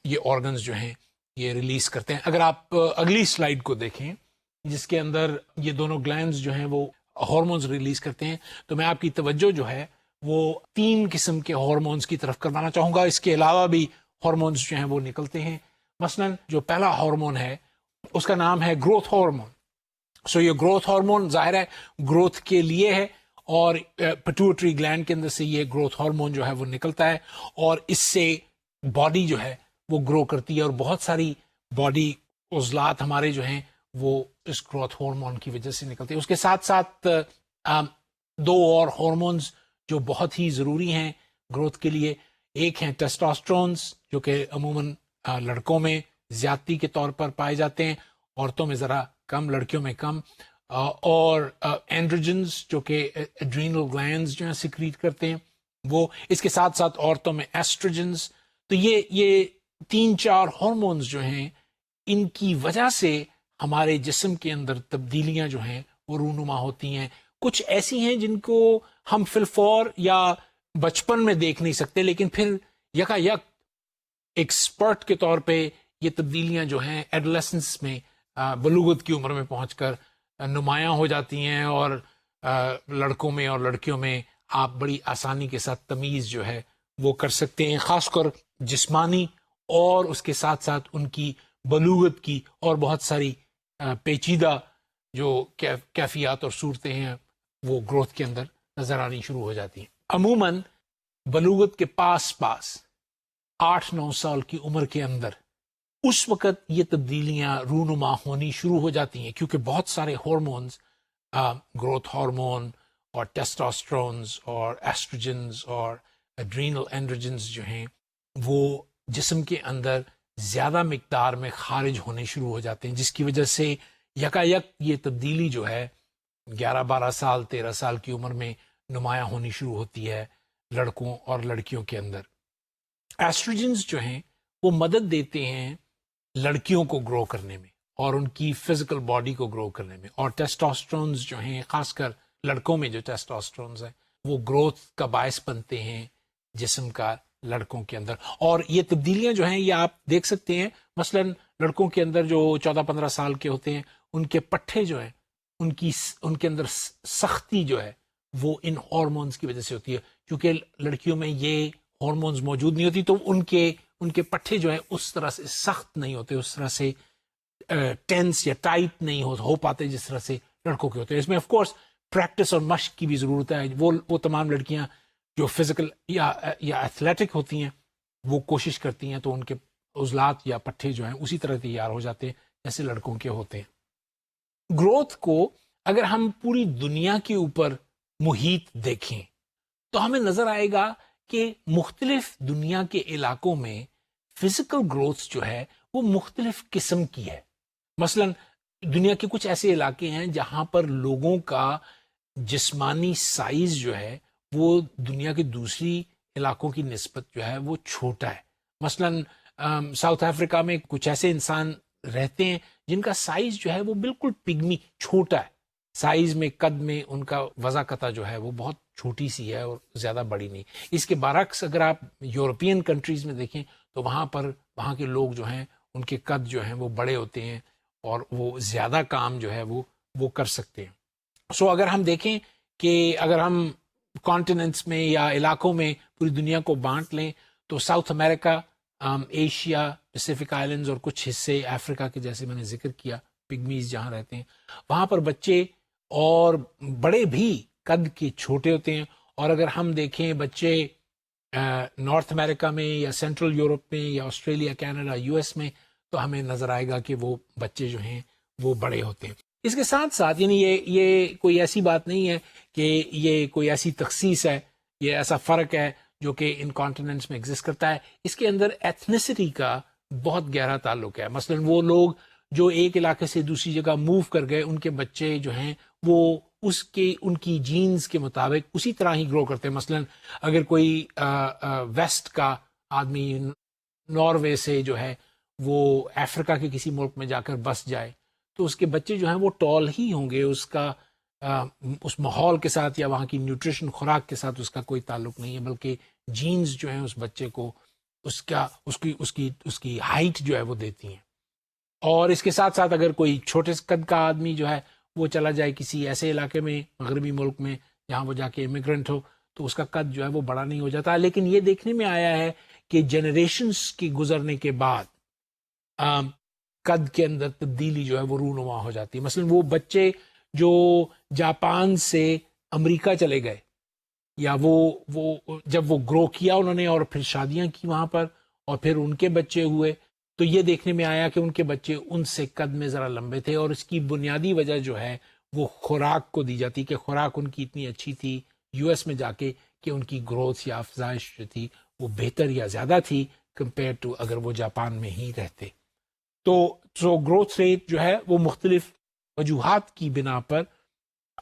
یہ آرگنز جو ہیں یہ ریلیز کرتے ہیں. اگر آپ اگلی سلائیڈ کو دیکھیں جس کے اندر یہ دونوں گلینڈز جو ہیں وہ ہارمونز ریلیز کرتے ہیں, تو میں آپ کی توجہ جو ہے وہ 3 قسم کے ہارمونز کی طرف کروانا چاہوں گا. اس کے علاوہ بھی ہارمونز جو ہیں وہ نکلتے ہیں. مثلا جو پہلا ہارمون ہے اس کا نام ہے گروتھ ہارمون. سو یہ گروتھ ہارمون ظاہر ہے گروتھ کے لیے ہے, اور پیٹیوٹری گلینڈ کے اندر سے یہ گروتھ ہارمون جو ہے وہ نکلتا ہے, اور اس سے باڈی جو ہے وہ گرو کرتی ہے, اور بہت ساری باڈی عضلات ہمارے جو ہیں وہ اس گروتھ ہارمون کی وجہ سے نکلتے ہیں. اس کے ساتھ ساتھ 2 اور ہارمونز جو بہت ہی ضروری ہیں گروتھ کے لیے. ایک ہیں ٹیسٹوسٹرونز جو کہ عموماً لڑکوں میں زیادتی کے طور پر پائے جاتے ہیں, عورتوں میں ذرا کم, لڑکیوں میں کم, اور اینڈروجنز جو کہ ایڈرینل گلینڈز جو ہیں سیکریٹ کرتے ہیں وہ. اس کے ساتھ ساتھ عورتوں میں ایسٹروجنز. تو یہ 3-4 ہارمونز جو ہیں ان کی وجہ سے ہمارے جسم کے اندر تبدیلیاں جو ہیں وہ رونما ہوتی ہیں. کچھ ایسی ہیں جن کو ہم فی الفور یا بچپن میں دیکھ نہیں سکتے, لیکن پھر یکا یک ایکسپرٹ کے طور پہ یہ تبدیلیاں جو ہیں ایڈولیسنس میں بلوغت کی عمر میں پہنچ کر نمایاں ہو جاتی ہیں, اور لڑکوں میں اور لڑکیوں میں آپ بڑی آسانی کے ساتھ تمیز جو ہے وہ کر سکتے ہیں, خاص کر جسمانی اور اس کے ساتھ ساتھ ان کی بلوغت کی اور بہت ساری پیچیدہ جو کیفیات اور صورتیں ہیں وہ گروتھ کے اندر نظر آنی شروع ہو جاتی ہیں. عموماً بلوغت کے پاس 8-9 سال کی عمر کے اندر اس وقت یہ تبدیلیاں رونما ہونی شروع ہو جاتی ہیں, کیونکہ بہت سارے ہارمونز گروتھ ہارمون اور ٹیسٹوسٹرونز اور ایسٹروجنز اور ایڈرینل اینڈروجنز جو ہیں وہ جسم کے اندر زیادہ مقدار میں خارج ہونے شروع ہو جاتے ہیں, جس کی وجہ سے یکا یک یہ تبدیلی جو ہے 11-12 سال 13 سال کی عمر میں نمایاں ہونی شروع ہوتی ہے لڑکوں اور لڑکیوں کے اندر. ایسٹروجنز جو ہیں وہ مدد دیتے ہیں لڑکیوں کو گرو کرنے میں اور ان کی فزیکل باڈی کو گرو کرنے میں, اور ٹیسٹوسٹرونز جو ہیں خاص کر لڑکوں میں جو ٹیسٹوسٹرونز ہیں وہ گروتھ کا باعث بنتے ہیں جسم کا لڑکوں کے اندر. اور یہ تبدیلیاں جو ہیں یہ آپ دیکھ سکتے ہیں, مثلا لڑکوں کے اندر جو 14-15 سال کے ہوتے ہیں ان کے پٹھے جو ہیں ان کے اندر سختی جو ہے وہ ان ہارمونز کی وجہ سے ہوتی ہے, کیونکہ لڑکیوں میں یہ ہارمونز موجود نہیں ہوتی, تو ان کے پٹھے جو ہیں اس طرح سے سخت نہیں ہوتے, اس طرح سے ٹینس یا ٹائٹ نہیں ہو پاتے جس طرح سے لڑکوں کے ہوتے ہیں. اس میں آف کورس پریکٹس اور مشق کی بھی ضرورت ہے. وہ تمام لڑکیاں جو فزیکل یا ایتھلیٹک ہوتی ہیں وہ کوشش کرتی ہیں تو ان کے عضلات یا پٹھے جو ہیں اسی طرح تیار ہو جاتے ہیں جیسے لڑکوں کے ہوتے ہیں. گروتھ کو اگر ہم پوری دنیا کے اوپر محیط دیکھیں تو ہمیں نظر آئے گا کہ مختلف دنیا کے علاقوں میں فزیکل گروتھ جو ہے وہ مختلف قسم کی ہے. مثلا دنیا کے کچھ ایسے علاقے ہیں جہاں پر لوگوں کا جسمانی سائز جو ہے وہ دنیا کے دوسری علاقوں کی نسبت جو ہے وہ چھوٹا ہے. مثلا ساؤتھ افریقہ میں کچھ ایسے انسان رہتے ہیں جن کا سائز جو ہے وہ بالکل پگمی چھوٹا ہے, سائز میں قد میں ان کا وضاقتہ جو ہے وہ بہت چھوٹی سی ہے اور زیادہ بڑی نہیں. اس کے برعکس اگر آپ یورپین کنٹریز میں دیکھیں تو وہاں کے لوگ جو ہیں ان کے قد جو ہیں وہ بڑے ہوتے ہیں اور وہ زیادہ کام جو ہے وہ کر سکتے ہیں. سو اگر ہم دیکھیں کہ اگر ہم کانٹیننٹس میں یا علاقوں میں پوری دنیا کو بانٹ لیں تو ساؤتھ امریکہ, ایشیا, پیسیفک آئلینڈز اور کچھ حصے افریقہ کے جیسے میں نے ذکر کیا پگمیز جہاں رہتے ہیں, وہاں پر بچے اور بڑے بھی قد کے چھوٹے ہوتے ہیں. اور اگر ہم دیکھیں بچے نارتھ امریکہ میں یا سینٹرل یورپ میں یا آسٹریلیا, کینیڈا, US میں, تو ہمیں نظر آئے گا کہ وہ بچے جو ہیں وہ بڑے ہوتے ہیں. اس کے ساتھ ساتھ یعنی یہ کوئی ایسی بات نہیں ہے کہ یہ کوئی ایسی تخصیص ہے, یہ ایسا فرق ہے جو کہ ان کانٹیننٹس میں ایگزسٹ کرتا ہے. اس کے اندر ایتھنیسٹی کا بہت گہرا تعلق ہے. مثلا وہ لوگ جو ایک علاقے سے دوسری جگہ موو کر گئے, ان کے بچے جو ہیں وہ ان کی جینز کے مطابق اسی طرح ہی گرو کرتے ہیں. مثلا اگر کوئی ویسٹ کا آدمی ناروے سے جو ہے وہ افریقہ کے کسی ملک میں جا کر بس جائے, تو اس کے بچے جو ہیں وہ ٹال ہی ہوں گے. اس ماحول کے ساتھ یا وہاں کی نیوٹریشن خوراک کے ساتھ اس کا کوئی تعلق نہیں ہے, بلکہ جینز جو ہیں اس بچے کو اس کی ہائٹ جو ہے وہ دیتی ہیں. اور اس کے ساتھ ساتھ اگر کوئی چھوٹے قد کا آدمی جو ہے وہ چلا جائے کسی ایسے علاقے میں, مغربی ملک میں, جہاں وہ جا کے امیگرنٹ ہو, تو اس کا قد جو ہے وہ بڑا نہیں ہو جاتا. لیکن یہ دیکھنے میں آیا ہے کہ جنریشنز کی گزرنے کے بعد قد کے اندر تبدیلی جو ہے وہ رونما ہو جاتی ہے. مثلا وہ بچے جو جاپان سے امریکہ چلے گئے, یا وہ جب وہ گرو کیا انہوں نے اور پھر شادیاں کی وہاں پر, اور پھر ان کے بچے ہوئے, تو یہ دیکھنے میں آیا کہ ان کے بچے ان سے قد میں ذرا لمبے تھے. اور اس کی بنیادی وجہ جو ہے وہ خوراک کو دی جاتی کہ خوراک ان کی اتنی اچھی تھی یو ایس میں جا کے کہ ان کی گروتھ یا افزائش جو تھی وہ بہتر یا زیادہ تھی کمپیئر ٹو اگر وہ جاپان میں ہی رہتے. تو گروتھ ریٹ جو ہے وہ مختلف وجوہات کی بنا پر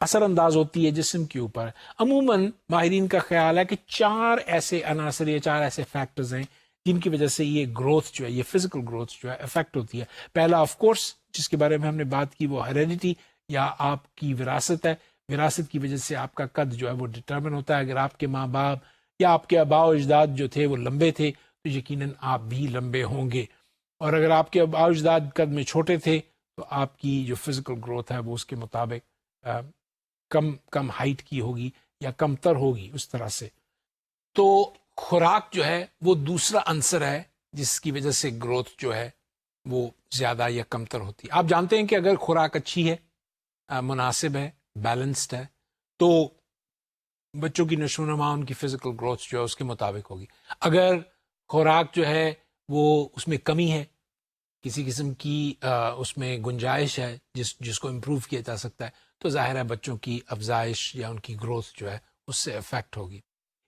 اثر انداز ہوتی ہے جسم کے اوپر. عموماً ماہرین کا خیال ہے کہ 4 ایسے عناصر یا 4 ایسے فیکٹرز ہیں جن کی وجہ سے یہ گروتھ جو ہے, یہ فزیکل گروتھ جو ہے افیکٹ ہوتی ہے. پہلا آف کورس جس کے بارے میں ہم نے بات کی وہ ہیریڈیٹی یا آپ کی وراثت ہے. وراثت کی وجہ سے آپ کا قد جو ہے وہ ڈٹرمن ہوتا ہے. اگر آپ کے ماں باپ یا آپ کے آباء و اجداد جو تھے وہ لمبے تھے تو یقیناً آپ بھی لمبے ہوں گے, اور اگر آپ کے آباء و اجداد قد میں چھوٹے تھے تو آپ کی جو فزیکل گروتھ ہے وہ اس کے مطابق کم ہائٹ کی ہوگی یا کم تر ہوگی اس طرح سے. تو خوراک جو ہے وہ دوسرا عنصر ہے جس کی وجہ سے گروتھ جو ہے وہ زیادہ یا کم تر ہوتی ہے. آپ جانتے ہیں کہ اگر خوراک اچھی ہے, مناسب ہے, بیلنسڈ ہے, تو بچوں کی نشو و نما, ان کی فزیکل گروتھ جو ہے اس کے مطابق ہوگی. اگر خوراک جو ہے وہ اس میں کمی ہے, کسی قسم کی اس میں گنجائش ہے جس کو امپروو کیا جا سکتا ہے, تو ظاہر ہے بچوں کی افزائش یا ان کی گروتھ جو ہے اس سے افیکٹ ہوگی.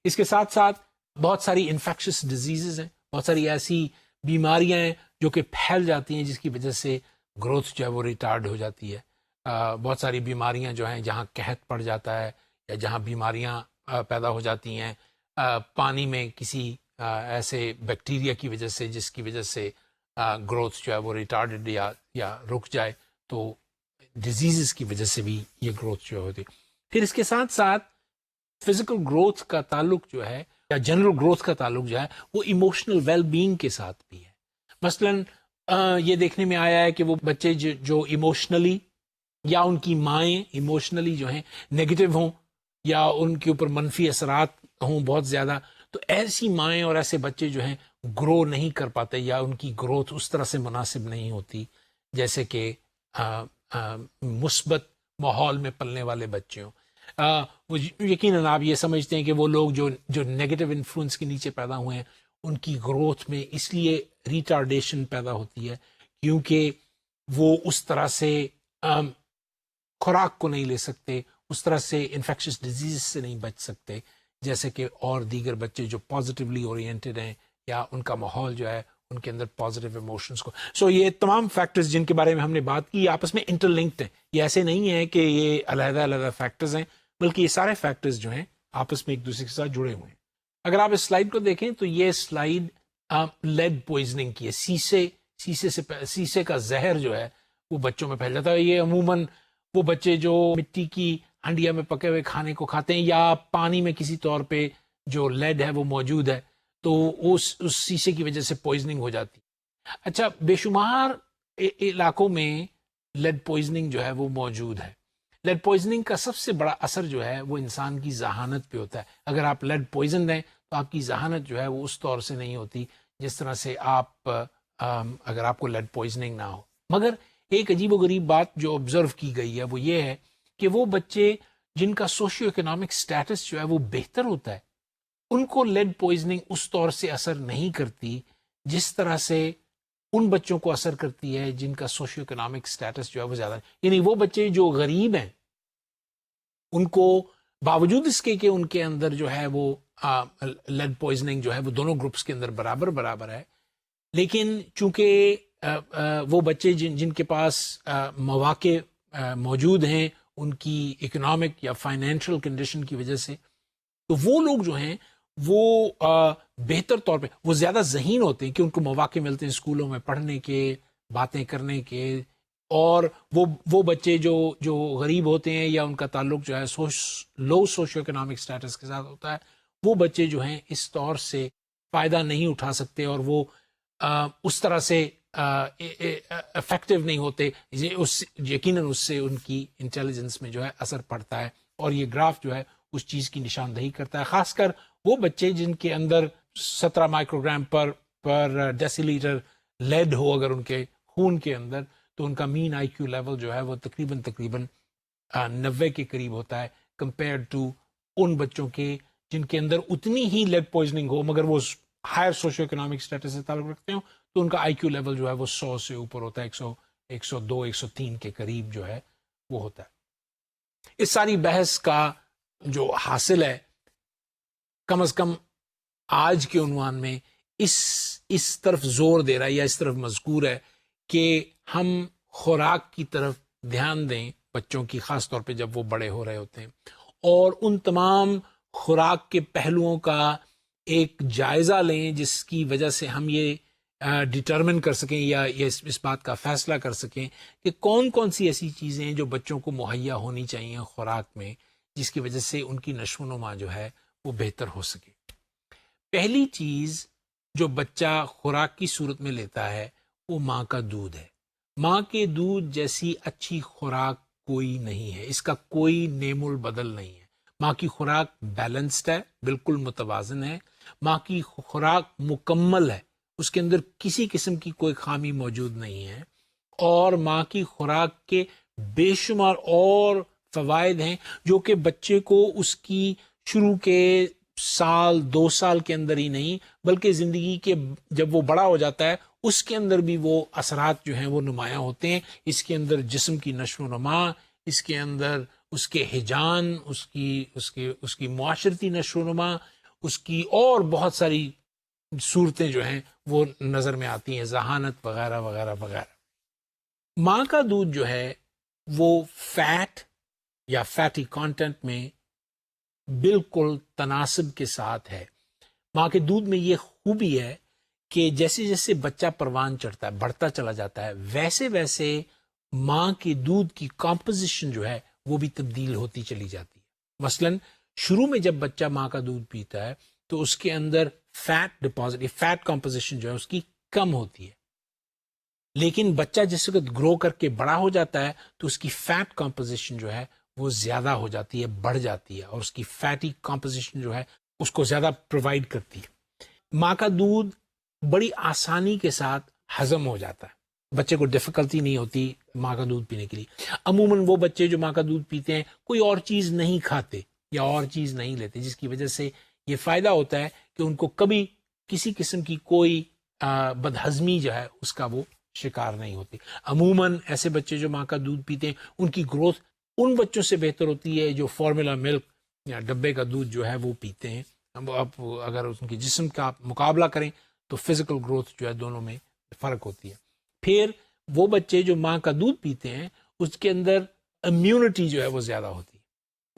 اس کے ساتھ ساتھ بہت ساری انفیکشس ڈیزیزز ہیں, بہت ساری ایسی بیماریاں ہیں جو کہ پھیل جاتی ہیں جس کی وجہ سے گروتھ جو ہے وہ ریٹارڈ ہو جاتی ہے. بہت ساری بیماریاں جو ہیں جہاں قحط پڑ جاتا ہے یا جہاں بیماریاں پیدا ہو جاتی ہیں پانی میں کسی ایسے بیکٹیریا کی وجہ سے جس کی وجہ سے گروتھ جو ہے وہ ریٹارڈڈ یا رک جائے, تو ڈیزیزز کی وجہ سے بھی یہ گروتھ جو ہوتی. پھر اس کے ساتھ ساتھ فزیکل گروتھ کا تعلق جو ہے یا جنرل گروتھ کا تعلق جو ہے وہ ایموشنل ویل بینگ کے ساتھ بھی ہے. مثلاً یہ دیکھنے میں آیا ہے کہ وہ بچے جو ایموشنلی یا ان کی مائیں ایموشنلی جو ہیں نیگیٹو ہوں یا ان کے اوپر منفی اثرات ہوں بہت زیادہ, تو ایسی مائیں اور ایسے بچے جو ہیں گرو نہیں کر پاتے یا ان کی گروتھ اس طرح سے مناسب نہیں ہوتی جیسے کہ مثبت ماحول میں پلنے والے بچے ہوں. یقیناً آپ یہ سمجھتے ہیں کہ وہ لوگ جو نیگیٹو انفلوئنس کے نیچے پیدا ہوئے ہیں ان کی گروتھ میں اس لیے ریٹارڈیشن پیدا ہوتی ہے کیونکہ وہ اس طرح سے خوراک کو نہیں لے سکتے, اس طرح سے انفیکشس ڈیزیز سے نہیں بچ سکتے جیسے کہ اور دیگر بچے جو پازیٹیولی اورینٹڈ ہیں یا ان کا ماحول جو ہے ان کے اندر پازیٹیو ایموشنس کو. یہ تمام فیکٹرز جن کے بارے میں ہم نے بات کی آپس میں انٹر لنکڈ ہیں. یہ ایسے نہیں ہے کہ یہ علیحدہ علیحدہ فیکٹرز ہیں, بلکہ یہ سارے فیکٹرز جو ہیں آپس میں ایک دوسرے کے ساتھ جڑے ہوئے ہیں. اگر آپ اس سلائیڈ کو دیکھیں تو یہ سلائیڈ لیڈ پوائزننگ کی ہے. سیسے کا زہر جو ہے وہ بچوں میں پھیل جاتا ہے. یہ عموماً وہ بچے جو مٹی کی ہنڈیا میں پکے ہوئے کھانے کو کھاتے ہیں یا پانی میں کسی طور پہ جو لیڈ ہے وہ موجود ہے تو اس شیشے کی وجہ سے پوائزننگ ہو جاتی. اچھا, بے شمار علاقوں میں لیڈ پوائزننگ جو ہے وہ موجود ہے. لیڈ پوائزننگ کا سب سے بڑا اثر جو ہے وہ انسان کی ذہانت پہ ہوتا ہے. اگر آپ لیڈ پوائزن دیں تو آپ کی ذہانت جو ہے وہ اس طور سے نہیں ہوتی جس طرح سے اگر آپ کو لیڈ پوائزننگ نہ ہو. مگر ایک عجیب و غریب بات جو آبزرو کی گئی ہے وہ یہ ہے کہ وہ بچے جن کا سوشیو اکنامک سٹیٹس جو ہے وہ بہتر ہوتا ہے ان کو لیڈ پوائزننگ اس طور سے اثر نہیں کرتی جس طرح سے ان بچوں کو اثر کرتی ہے جن کا سوشیو اکنامک سٹیٹس جو ہے وہ زیادہ ہے. یعنی وہ بچے جو غریب ہیں ان کو باوجود اس کے کہ ان کے اندر جو ہے وہ لیڈ پوائزننگ جو ہے وہ دونوں گروپس کے اندر برابر ہے، لیکن چونکہ وہ بچے جن کے پاس مواقع موجود ہیں ان کی اکنامک یا فائنینشیل کنڈیشن کی وجہ سے، تو وہ لوگ جو ہیں وہ بہتر طور پہ وہ زیادہ ذہین ہوتے ہیں کہ ان کو مواقع ملتے ہیں اسکولوں میں پڑھنے کے، باتیں کرنے کے. اور وہ بچے جو غریب ہوتے ہیں یا ان کا تعلق جو ہے لو سوشو اکنامک سٹیٹس کے ساتھ ہوتا ہے، وہ بچے جو ہیں اس طور سے فائدہ نہیں اٹھا سکتے اور وہ اس طرح سے افیکٹو نہیں ہوتے. یقیناً اس سے ان کی انٹیلیجنس میں جو ہے اثر پڑتا ہے، اور یہ گراف جو ہے اس چیز کی نشاندہی کرتا ہے. خاص کر وہ بچے جن کے اندر 17 مائکروگرام پر ڈیسی لیٹر لیڈ ہو اگر ان کے خون کے اندر، تو ان کا مین آئی کیو لیول جو ہے وہ تقریباً 90 کے قریب ہوتا ہے، کمپیئر ٹو ان بچوں کے جن کے اندر اتنی ہی لیڈ پوائزننگ ہو مگر وہ ہائر سوشو اکنامک اسٹیٹس سے تعلق رکھتے ہوں، تو ان کا آئی کیو لیول جو ہے وہ 100 سے اوپر ہوتا ہے، 102 103 کے قریب جو ہے وہ ہوتا ہے. اس ساری بحث کا جو حاصل ہے کم از کم آج کے عنوان میں اس طرف زور دے رہا ہے یا اس طرف مذکور ہے کہ ہم خوراک کی طرف دھیان دیں بچوں کی، خاص طور پہ جب وہ بڑے ہو رہے ہوتے ہیں، اور ان تمام خوراک کے پہلوؤں کا ایک جائزہ لیں جس کی وجہ سے ہم یہ ڈٹرمن کر سکیں یا اس بات کا فیصلہ کر سکیں کہ کون کون سی ایسی چیزیں جو بچوں کو مہیا ہونی چاہیے خوراک میں، جس کی وجہ سے ان کی نشو و نما جو ہے وہ بہتر ہو سکے. پہلی چیز جو بچہ خوراک کی صورت میں لیتا ہے وہ ماں کا دودھ ہے. ماں کے دودھ جیسی اچھی خوراک کوئی نہیں ہے، اس کا کوئی نیم البدل نہیں ہے. ماں کی خوراک بیلنسڈ ہے، بالکل متوازن ہے. ماں کی خوراک مکمل ہے، اس کے اندر کسی قسم کی کوئی خامی موجود نہیں ہے. اور ماں کی خوراک کے بے شمار اور فوائد ہیں جو کہ بچے کو اس کی شروع کے سال 2 سال کے اندر ہی نہیں بلکہ زندگی کے جب وہ بڑا ہو جاتا ہے اس کے اندر بھی وہ اثرات جو ہیں وہ نمایاں ہوتے ہیں. اس کے اندر جسم کی نشو و نما، اس کے اندر اس کے ہجان، اس کی معاشرتی نشو و نما، اس کی اور بہت ساری صورتیں جو ہیں وہ نظر میں آتی ہیں، ذہانت وغیرہ وغیرہ وغیرہ. ماں کا دودھ جو ہے وہ فیٹ یا فیٹی کانٹینٹ میں بالکل تناسب کے ساتھ ہے. ماں کے دودھ میں یہ خوبی ہے کہ جیسے جیسے بچہ پروان چڑھتا ہے، بڑھتا چلا جاتا ہے، ویسے ویسے ماں کے دودھ کی کمپوزیشن جو ہے وہ بھی تبدیل ہوتی چلی جاتی ہے. مثلاً شروع میں جب بچہ ماں کا دودھ پیتا ہے تو اس کے اندر فیٹ ڈپازٹ، فیٹ کمپوزیشن جو ہے اس کی کم ہوتی ہے. لیکن بچہ جس وقت گرو کر کے بڑا ہو جاتا ہے تو اس کی فیٹ کمپوزیشن جو ہے وہ زیادہ ہو جاتی ہے، بڑھ جاتی ہے، اور اس کی فیٹی کمپوزیشن جو ہے اس کو زیادہ پرووائڈ کرتی ہے. ماں کا دودھ بڑی آسانی کے ساتھ ہضم ہو جاتا ہے، بچے کو ڈفیکلٹی نہیں ہوتی ماں کا دودھ پینے کے لیے. عموماً وہ بچے جو ماں کا دودھ پیتے ہیں کوئی اور چیز نہیں کھاتے یا اور چیز نہیں لیتے، جس کی وجہ سے یہ فائدہ ہوتا ہے کہ ان کو کبھی کسی قسم کی کوئی بدہضمی جو ہے اس کا وہ شکار نہیں ہوتی. عموماً ایسے بچے جو ماں کا دودھ پیتے ہیں ان کی گروتھ ان بچوں سے بہتر ہوتی ہے جو فارمولا ملک یا ڈبے کا دودھ جو ہے وہ پیتے ہیں. اب اگر ان کے جسم کا آپ مقابلہ کریں تو فزیکل گروتھ جو ہے دونوں میں فرق ہوتی ہے. پھر وہ بچے جو ماں کا دودھ پیتے ہیں اس کے اندر امیونٹی جو ہے وہ زیادہ ہوتی ہے،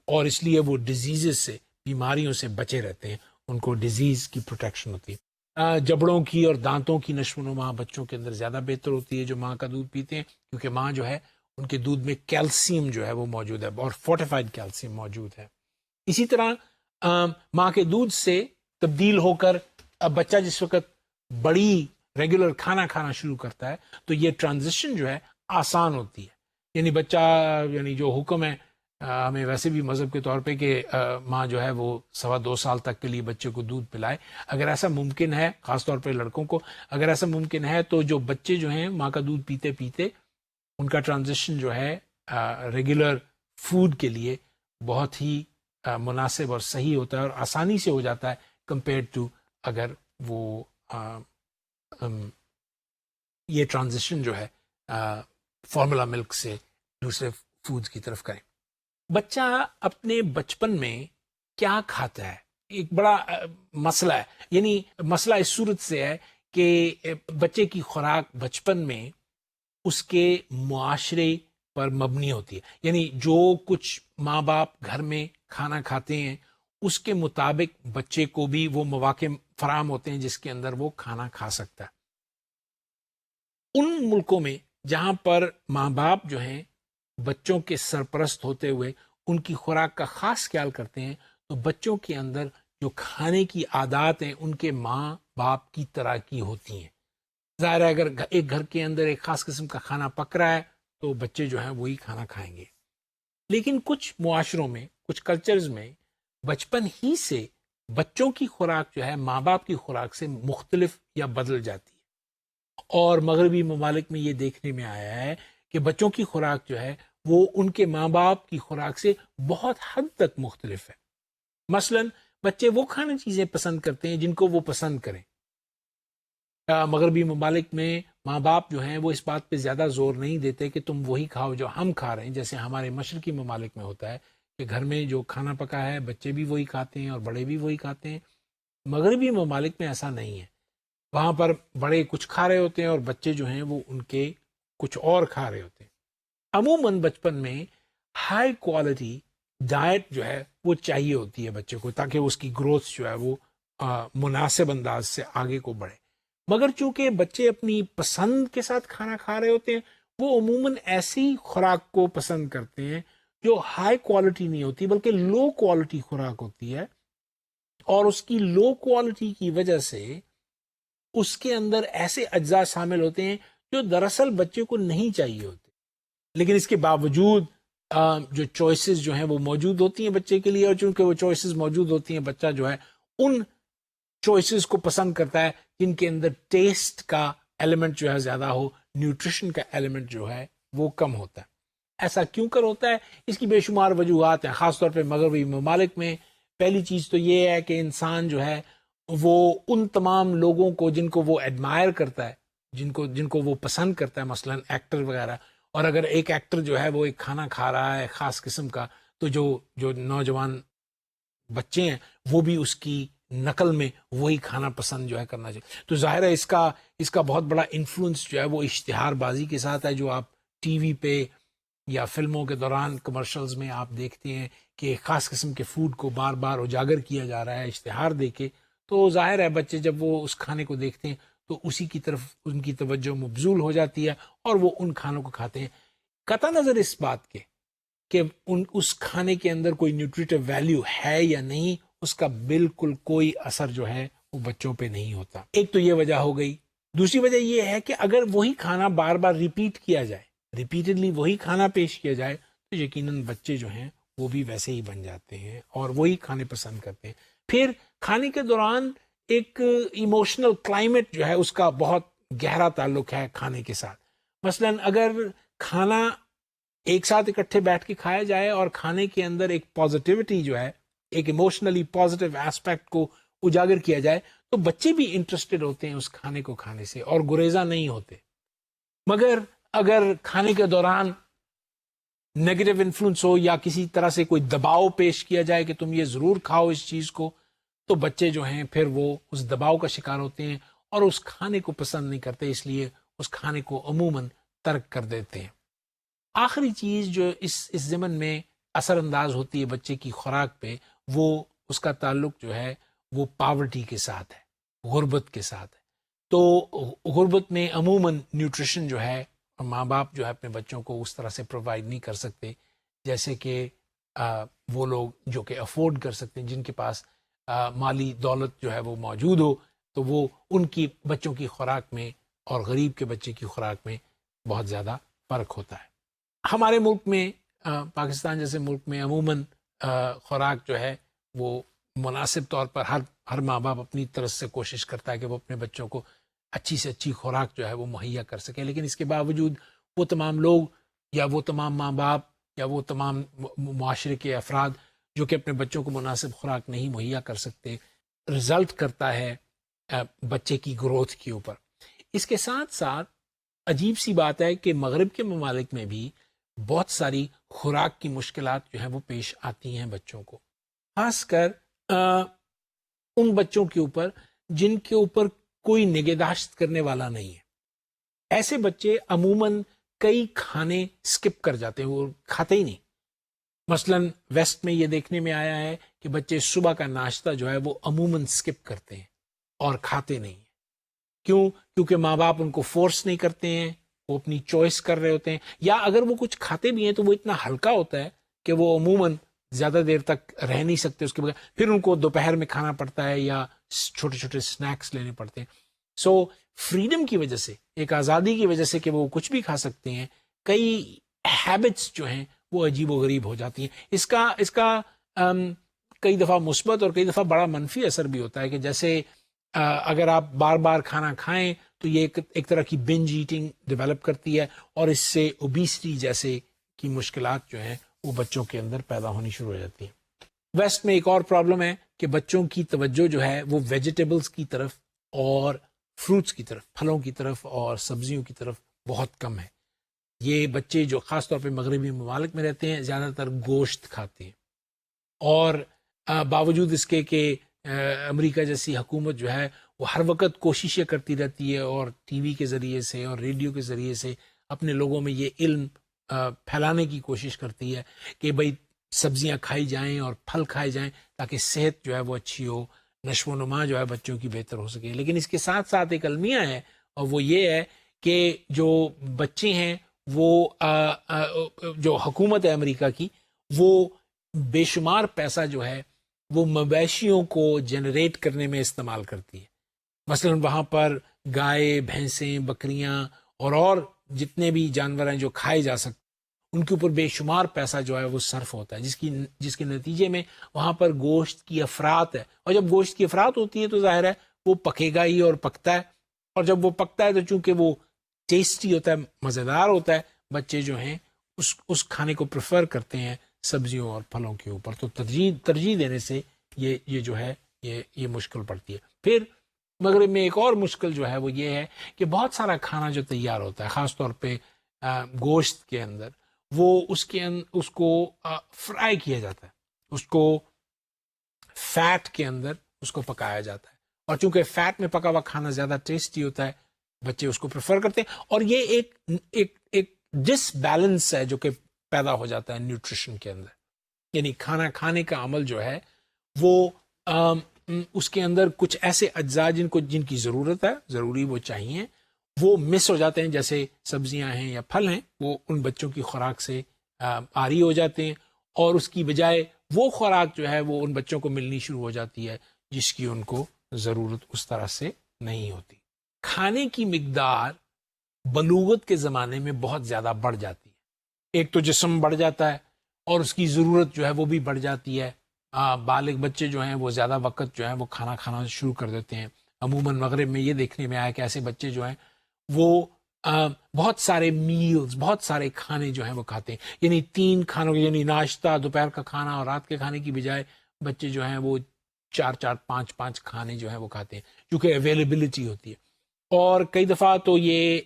اور اس لیے وہ ڈیزیزز سے، بیماریوں سے بچے رہتے ہیں، ان کو ڈیزیز کی پروٹیکشن ہوتی ہے. جبڑوں کی اور دانتوں کی نشو و نما بچوں کے اندر زیادہ بہتر ہوتی ہے جو ماں کا دودھ پیتے ہیں، کیونکہ ماں جو ہے ان کے دودھ میں کیلشیم جو ہے وہ موجود ہے اور فورٹیفائڈ کیلشیم موجود ہے. اسی طرح ماں کے دودھ سے تبدیل ہو کر اب بچہ جس وقت بڑی ریگولر کھانا کھانا شروع کرتا ہے تو یہ ٹرانزیشن جو ہے آسان ہوتی ہے. یعنی بچہ، یعنی جو حکم ہے ہمیں ویسے بھی مذہب کے طور پہ کہ ماں جو ہے وہ 2.25 سال تک کے لیے بچے کو دودھ پلائے. اگر ایسا ممکن ہے، خاص طور پہ لڑکوں کو اگر ایسا ممکن ہے تو جو بچے جو ہیں ماں کا دودھ پیتے پیتے ان کا ٹرانزیشن جو ہے ریگولر فوڈ کے لیے بہت ہی مناسب اور صحیح ہوتا ہے اور آسانی سے ہو جاتا ہے کمپیئر ٹو اگر وہ یہ ٹرانزیشن جو ہے فارمولا ملک سے دوسرے فوڈز کی طرف کریں. بچہ اپنے بچپن میں کیا کھاتا ہے ایک بڑا مسئلہ ہے. یعنی مسئلہ اس صورت سے ہے کہ بچے کی خوراک بچپن میں اس کے معاشرے پر مبنی ہوتی ہے. یعنی جو کچھ ماں باپ گھر میں کھانا کھاتے ہیں اس کے مطابق بچے کو بھی وہ مواقع فراہم ہوتے ہیں جس کے اندر وہ کھانا کھا سکتا ہے. ان ملکوں میں جہاں پر ماں باپ جو ہیں بچوں کے سرپرست ہوتے ہوئے ان کی خوراک کا خاص خیال کرتے ہیں تو بچوں کے اندر جو کھانے کی عادات ہیں ان کے ماں باپ کی طرح کی ہوتی ہیں. ظاہر ہے اگر ایک گھر کے اندر ایک خاص قسم کا کھانا پک رہا ہے تو بچے جو ہیں وہی کھانا کھائیں گے. لیکن کچھ معاشروں میں کچھ کلچرز میں بچپن ہی سے بچوں کی خوراک جو ہے ماں باپ کی خوراک سے مختلف یا بدل جاتی ہے. اور مغربی ممالک میں یہ دیکھنے میں آیا ہے کہ بچوں کی خوراک جو ہے وہ ان کے ماں باپ کی خوراک سے بہت حد تک مختلف ہے. مثلا بچے وہ کھانے چیزیں پسند کرتے ہیں جن کو وہ پسند کریں. مغربی ممالک میں ماں باپ جو ہیں وہ اس بات پہ زیادہ زور نہیں دیتے کہ تم وہی کھاؤ جو ہم کھا رہے ہیں، جیسے ہمارے مشرقی ممالک میں ہوتا ہے کہ گھر میں جو کھانا پکا ہے بچے بھی وہی کھاتے ہیں اور بڑے بھی وہی کھاتے ہیں. مغربی ممالک میں ایسا نہیں ہے. وہاں پر بڑے کچھ کھا رہے ہوتے ہیں اور بچے جو ہیں وہ ان کے کچھ اور کھا رہے ہوتے ہیں. عموماً بچپن میں ہائی کوالٹی ڈائٹ جو ہے وہ چاہیے ہوتی ہے بچے کو تاکہ اس کی گروتھ جو ہے وہ مناسب انداز سے آگے کو بڑھے. مگر چونکہ بچے اپنی پسند کے ساتھ کھانا کھا رہے ہوتے ہیں وہ عموماً ایسی خوراک کو پسند کرتے ہیں جو ہائی کوالٹی نہیں ہوتی بلکہ لو کوالٹی خوراک ہوتی ہے. اور اس کی لو کوالٹی کی وجہ سے اس کے اندر ایسے اجزاء شامل ہوتے ہیں جو دراصل بچے کو نہیں چاہیے ہوتے. لیکن اس کے باوجود جو چوائسز جو ہیں وہ موجود ہوتی ہیں بچے کے لیے، اور چونکہ وہ چوائسز موجود ہوتی ہیں بچہ جو ہے ان چوائسز کو پسند کرتا ہے جن کے اندر ٹیسٹ کا ایلیمنٹ جو ہے زیادہ ہو، نیوٹریشن کا ایلیمنٹ جو ہے وہ کم ہوتا ہے. ایسا کیوں کر ہوتا ہے؟ اس کی بے شمار وجوہات ہیں، خاص طور پہ مغربی ممالک میں. پہلی چیز تو یہ ہے کہ انسان جو ہے وہ ان تمام لوگوں کو جن کو وہ ایڈمائر کرتا ہے، جن کو وہ پسند کرتا ہے، مثلا ایکٹر وغیرہ، اور اگر ایک ایکٹر جو ہے وہ ایک کھانا کھا رہا ہے خاص قسم کا تو جو نوجوان بچے ہیں وہ بھی اس کی نقل میں وہی کھانا پسند جو ہے کرنا چاہیے. تو ظاہر ہے اس کا بہت بڑا انفلوئنس جو ہے وہ اشتہار بازی کے ساتھ ہے، جو آپ ٹی وی پہ یا فلموں کے دوران کمرشلز میں آپ دیکھتے ہیں کہ خاص قسم کے فوڈ کو بار بار اجاگر کیا جا رہا ہے اشتہار دے کے. تو ظاہر ہے بچے جب وہ اس کھانے کو دیکھتے ہیں تو اسی کی طرف ان کی توجہ مبذول ہو جاتی ہے اور وہ ان کھانوں کو کھاتے ہیں قطع نظر اس بات کے کہ اس کھانے کے اندر کوئی نیوٹریٹو ویلیو ہے یا نہیں. اس کا بالکل کوئی اثر جو ہے وہ بچوں پہ نہیں ہوتا. ایک تو یہ وجہ ہو گئی. دوسری وجہ یہ ہے کہ اگر وہی کھانا بار بار ریپیٹ کیا جائے، ریپیٹڈلی وہی کھانا پیش کیا جائے تو یقیناً بچے جو ہیں وہ بھی ویسے ہی بن جاتے ہیں اور وہی کھانے پسند کرتے ہیں. پھر کھانے کے دوران ایک ایموشنل کلائمیٹ جو ہے اس کا بہت گہرا تعلق ہے کھانے کے ساتھ. مثلا اگر کھانا ایک ساتھ اکٹھے بیٹھ کے کھایا جائے اور کھانے کے اندر ایک پازیٹیوٹی جو ہے، ایک ایموشنلی پازیٹیو ایسپیکٹ کو اجاگر کیا جائے تو بچے بھی انٹرسٹڈ ہوتے ہیں اس کھانے کو کھانے سے اور گریزاں نہیں ہوتے. مگر اگر کھانے کے دوران نیگیٹو انفلوئنس ہو یا کسی طرح سے کوئی دباؤ پیش کیا جائے کہ تم یہ ضرور کھاؤ اس چیز کو، تو بچے جو ہیں پھر وہ اس دباؤ کا شکار ہوتے ہیں اور اس کھانے کو پسند نہیں کرتے، اس لیے اس کھانے کو عموماً ترک کر دیتے ہیں. آخری چیز جو اس ضمن میں اثر انداز ہوتی ہے بچے کی خوراک پہ، وہ اس کا تعلق جو ہے وہ پاورٹی کے ساتھ ہے، غربت کے ساتھ ہے. تو غربت میں عموماً نیوٹریشن جو ہے ماں باپ جو ہے اپنے بچوں کو اس طرح سے پرووائڈ نہیں کر سکتے جیسے کہ وہ لوگ جو کہ افورڈ کر سکتے ہیں، جن کے پاس مالی دولت جو ہے وہ موجود ہو، تو وہ ان کی بچوں کی خوراک میں اور غریب کے بچے کی خوراک میں بہت زیادہ فرق ہوتا ہے. ہمارے ملک میں پاکستان جیسے ملک میں عموماً خوراک جو ہے وہ مناسب طور پر ہر ماں باپ اپنی طرف سے کوشش کرتا ہے کہ وہ اپنے بچوں کو اچھی سے اچھی خوراک جو ہے وہ مہیا کر سکے. لیکن اس کے باوجود وہ تمام لوگ یا وہ تمام ماں باپ یا وہ تمام معاشرے کے افراد جو کہ اپنے بچوں کو مناسب خوراک نہیں مہیا کر سکتے، رزلٹ کرتا ہے بچے کی گروتھ کے اوپر. اس کے ساتھ ساتھ عجیب سی بات ہے کہ مغرب کے ممالک میں بھی بہت ساری خوراک کی مشکلات جو ہیں وہ پیش آتی ہیں بچوں کو، خاص کر ان بچوں کے اوپر جن کے اوپر کوئی نگہداشت کرنے والا نہیں ہے۔ ایسے بچے عموماً کئی کھانے سکپ کر جاتے ہیں، وہ کھاتے ہی نہیں۔ مثلاً ویسٹ میں یہ دیکھنے میں آیا ہے کہ بچے صبح کا ناشتہ جو ہے وہ عموماً سکپ کرتے ہیں اور کھاتے نہیں ہیں۔ کیوں؟ کیونکہ ماں باپ ان کو فورس نہیں کرتے ہیں، وہ اپنی چوائس کر رہے ہوتے ہیں، یا اگر وہ کچھ کھاتے بھی ہیں تو وہ اتنا ہلکا ہوتا ہے کہ وہ عموماً زیادہ دیر تک رہ نہیں سکتے اس کے بغیر، پھر ان کو دوپہر میں کھانا پڑتا ہے یا چھوٹے چھوٹے سنیکس لینے پڑتے ہیں۔ سو فریڈم کی وجہ سے، ایک آزادی کی وجہ سے کہ وہ کچھ بھی کھا سکتے ہیں، کئی ہیبٹس جو ہیں وہ عجیب و غریب ہو جاتی ہیں۔ اس کا کئی دفعہ مثبت اور کئی دفعہ بڑا منفی اثر بھی ہوتا ہے کہ جیسے اگر آپ بار بار کھانا کھائیں تو یہ ایک طرح کی بنج ایٹنگ ڈیولپ کرتی ہے، اور اس سے اوبیسٹی جیسے کی مشکلات جو ہیں وہ بچوں کے اندر پیدا ہونی شروع ہو جاتی ہیں۔ ویسٹ میں ایک اور پرابلم ہے کہ بچوں کی توجہ جو ہے وہ ویجیٹیبلز کی طرف اور فروٹس کی طرف، پھلوں کی طرف اور سبزیوں کی طرف بہت کم ہے۔ یہ بچے جو خاص طور پہ مغربی ممالک میں رہتے ہیں زیادہ تر گوشت کھاتے ہیں، اور باوجود اس کے کہ امریکہ جیسی حکومت جو ہے وہ ہر وقت کوششیں کرتی رہتی ہے اور ٹی وی کے ذریعے سے اور ریڈیو کے ذریعے سے اپنے لوگوں میں یہ علم پھیلانے کی کوشش کرتی ہے کہ بھئی سبزیاں کھائی جائیں اور پھل کھائے جائیں تاکہ صحت جو ہے وہ اچھی ہو، نشو و نما جو ہے بچوں کی بہتر ہو سکے۔ لیکن اس کے ساتھ ساتھ ایک المیہ ہے، اور وہ یہ ہے کہ جو بچے ہیں وہ جو حکومت ہے امریکہ کی، وہ بے شمار پیسہ جو ہے وہ مویشیوں کو جنریٹ کرنے میں استعمال کرتی ہے۔ مثلا وہاں پر گائے، بھینسیں، بکریاں اور جتنے بھی جانور ہیں جو کھائے جا سکتے، ان کے اوپر بے شمار پیسہ جو ہے وہ صرف ہوتا ہے، جس کے نتیجے میں وہاں پر گوشت کی افراط ہے، اور جب گوشت کی افراط ہوتی ہے تو ظاہر ہے وہ پکے گا ہی اور پکتا ہے، اور جب وہ پکتا ہے تو چونکہ وہ ٹیسٹی ہوتا ہے، مزیدار ہوتا ہے، بچے جو ہیں اس کھانے کو پریفر کرتے ہیں سبزیوں اور پھلوں کے اوپر، تو ترجیح دینے سے یہ جو ہے یہ مشکل پڑتی ہے۔ پھر مغرب میں ایک اور مشکل جو ہے وہ یہ ہے کہ بہت سارا کھانا جو تیار ہوتا ہے، خاص طور پہ گوشت کے اندر، وہ اس کو فرائی کیا جاتا ہے، اس کو فیٹ کے اندر اس کو پکایا جاتا ہے، اور چونکہ فیٹ میں پکا ہوا کھانا زیادہ ٹیسٹی ہوتا ہے، بچے اس کو پریفر کرتے ہیں، اور یہ ایک ڈس بیلنس ہے جو کہ پیدا ہو جاتا ہے نیوٹریشن کے اندر، یعنی کھانا کھانے کا عمل جو ہے وہ اس کے اندر کچھ ایسے اجزاء جن کی ضرورت ہے، ضروری وہ چاہیے، وہ مس ہو جاتے ہیں، جیسے سبزیاں ہیں یا پھل ہیں، وہ ان بچوں کی خوراک سے عاری ہو جاتے ہیں، اور اس کی بجائے وہ خوراک جو ہے وہ ان بچوں کو ملنی شروع ہو جاتی ہے جس کی ان کو ضرورت اس طرح سے نہیں ہوتی۔ کھانے کی مقدار بلوغت کے زمانے میں بہت زیادہ بڑھ جاتی ہے، ایک تو جسم بڑھ جاتا ہے اور اس کی ضرورت جو ہے وہ بھی بڑھ جاتی ہے، بالغ بچے جو ہیں وہ زیادہ وقت جو ہے وہ کھانا کھانا شروع کر دیتے ہیں۔ عموماً مغرب میں یہ دیکھنے میں آیا کہ ایسے بچے جو ہیں وہ بہت سارے میلز، بہت سارے کھانے جو ہیں وہ کھاتے ہیں، یعنی 3 کھانوں کے، یعنی ناشتہ، دوپہر کا کھانا اور رات کے کھانے کی بجائے بچے جو ہیں وہ 4 5 کھانے جو ہیں وہ کھاتے ہیں، کیونکہ اویلیبلٹی ہوتی ہے، اور کئی دفعہ تو یہ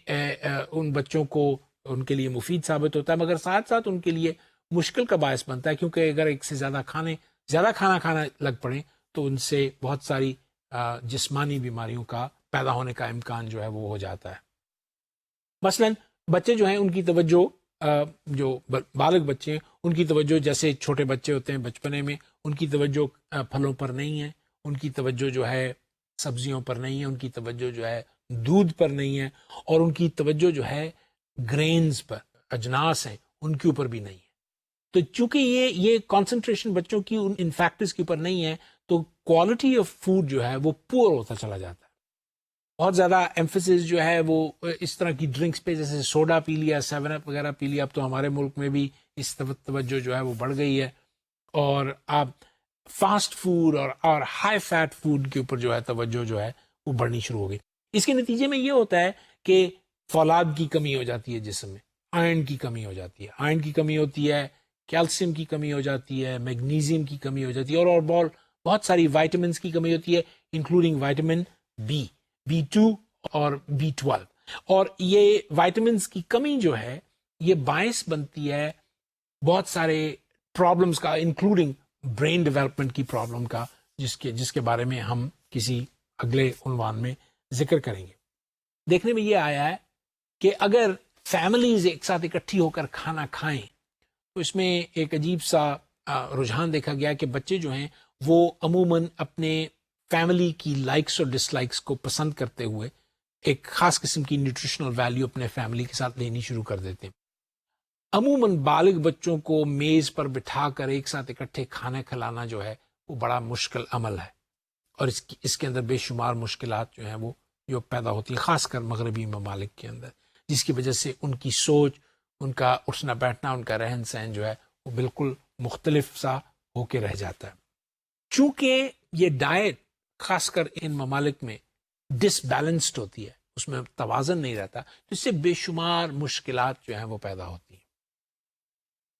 ان بچوں کو ان کے لیے مفید ثابت ہوتا ہے، مگر ساتھ ساتھ ان کے لیے مشکل کا باعث بنتا ہے، کیونکہ اگر ایک سے زیادہ کھانا کھانا لگ پڑیں تو ان سے بہت ساری جسمانی بیماریوں کا پیدا ہونے کا امکان جو ہے وہ ہو جاتا ہے۔ مثلا بچے جو ہیں ان کی توجہ، جو بالغ بچے ہیں ان کی توجہ، جیسے چھوٹے بچے ہوتے ہیں بچپنے میں، ان کی توجہ پھلوں پر نہیں ہے، ان کی توجہ جو ہے سبزیوں پر نہیں ہے، ان کی توجہ جو ہے دودھ پر نہیں ہے، اور ان کی توجہ جو ہے گرینز پر، اجناس ہیں ان کے اوپر بھی نہیں ہے۔ تو چونکہ یہ کانسنٹریشن بچوں کی ان فیکٹرز کے اوپر نہیں ہے، تو کوالٹی آف فوڈ جو ہے وہ پور ہوتا چلا جاتا ہے۔ بہت زیادہ ایمفیسس جو ہے وہ اس طرح کی ڈرنکس پہ، جیسے سوڈا پی لیا، 7 اپ وغیرہ پی لیا، اب تو ہمارے ملک میں بھی اس توجہ جو ہے وہ بڑھ گئی ہے، اور آپ فاسٹ فوڈ اور ہائی فیٹ فوڈ کے اوپر جو ہے توجہ جو ہے وہ بڑھنی شروع ہو گئی۔ اس کے نتیجے میں یہ ہوتا ہے کہ فولاد کی کمی ہو جاتی ہے جسم میں، آئرن کی کمی ہو جاتی ہے، آئرن کی کمی ہوتی ہے، کیلشیم کی کمی ہو جاتی ہے، میگنیزیم کی کمی ہو جاتی ہے، اور بہت ساری وائٹامنس کی کمی ہوتی ہے، انکلوڈنگ وائٹامن B2 اور B12۔ اور یہ وائٹامنس کی کمی جو ہے یہ باعث بنتی ہے بہت سارے پرابلمس کا، انکلوڈنگ برین ڈیولپمنٹ کی پرابلم کا، جس کے بارے میں ہم کسی اگلے عنوان میں ذکر کریں گے. دیکھنے میں یہ آیا ہے کہ اگر فیملیز ایک ساتھ اکٹھی ہو کر کھانا کھائیں تو اس میں ایک عجیب سا رجحان دیکھا گیا کہ بچے جو ہیں وہ عموماً اپنے فیملی کی لائکس اور ڈس لائکس کو پسند کرتے ہوئے ایک خاص قسم کی نیوٹریشنل ویلیو اپنے فیملی کے ساتھ لینی شروع کر دیتے ہیں. عموماً بالغ بچوں کو میز پر بٹھا کر ایک ساتھ اکٹھے کھانا کھلانا جو ہے وہ بڑا مشکل عمل ہے، اور اس کے اندر بے شمار مشکلات جو ہیں وہ جو پیدا ہوتی ہیں، خاص کر مغربی ممالک کے اندر، جس کی وجہ سے ان کی سوچ، ان کا اٹھنا بیٹھنا، ان کا رہن سہن جو ہے وہ بالکل مختلف سا ہو کے رہ جاتا ہے. چونکہ یہ ڈائٹ خاص کر ان ممالک میں ڈس بیلنسڈ ہوتی ہے، اس میں توازن نہیں رہتا، تو اس سے بے شمار مشکلات جو ہیں وہ پیدا ہوتی ہیں.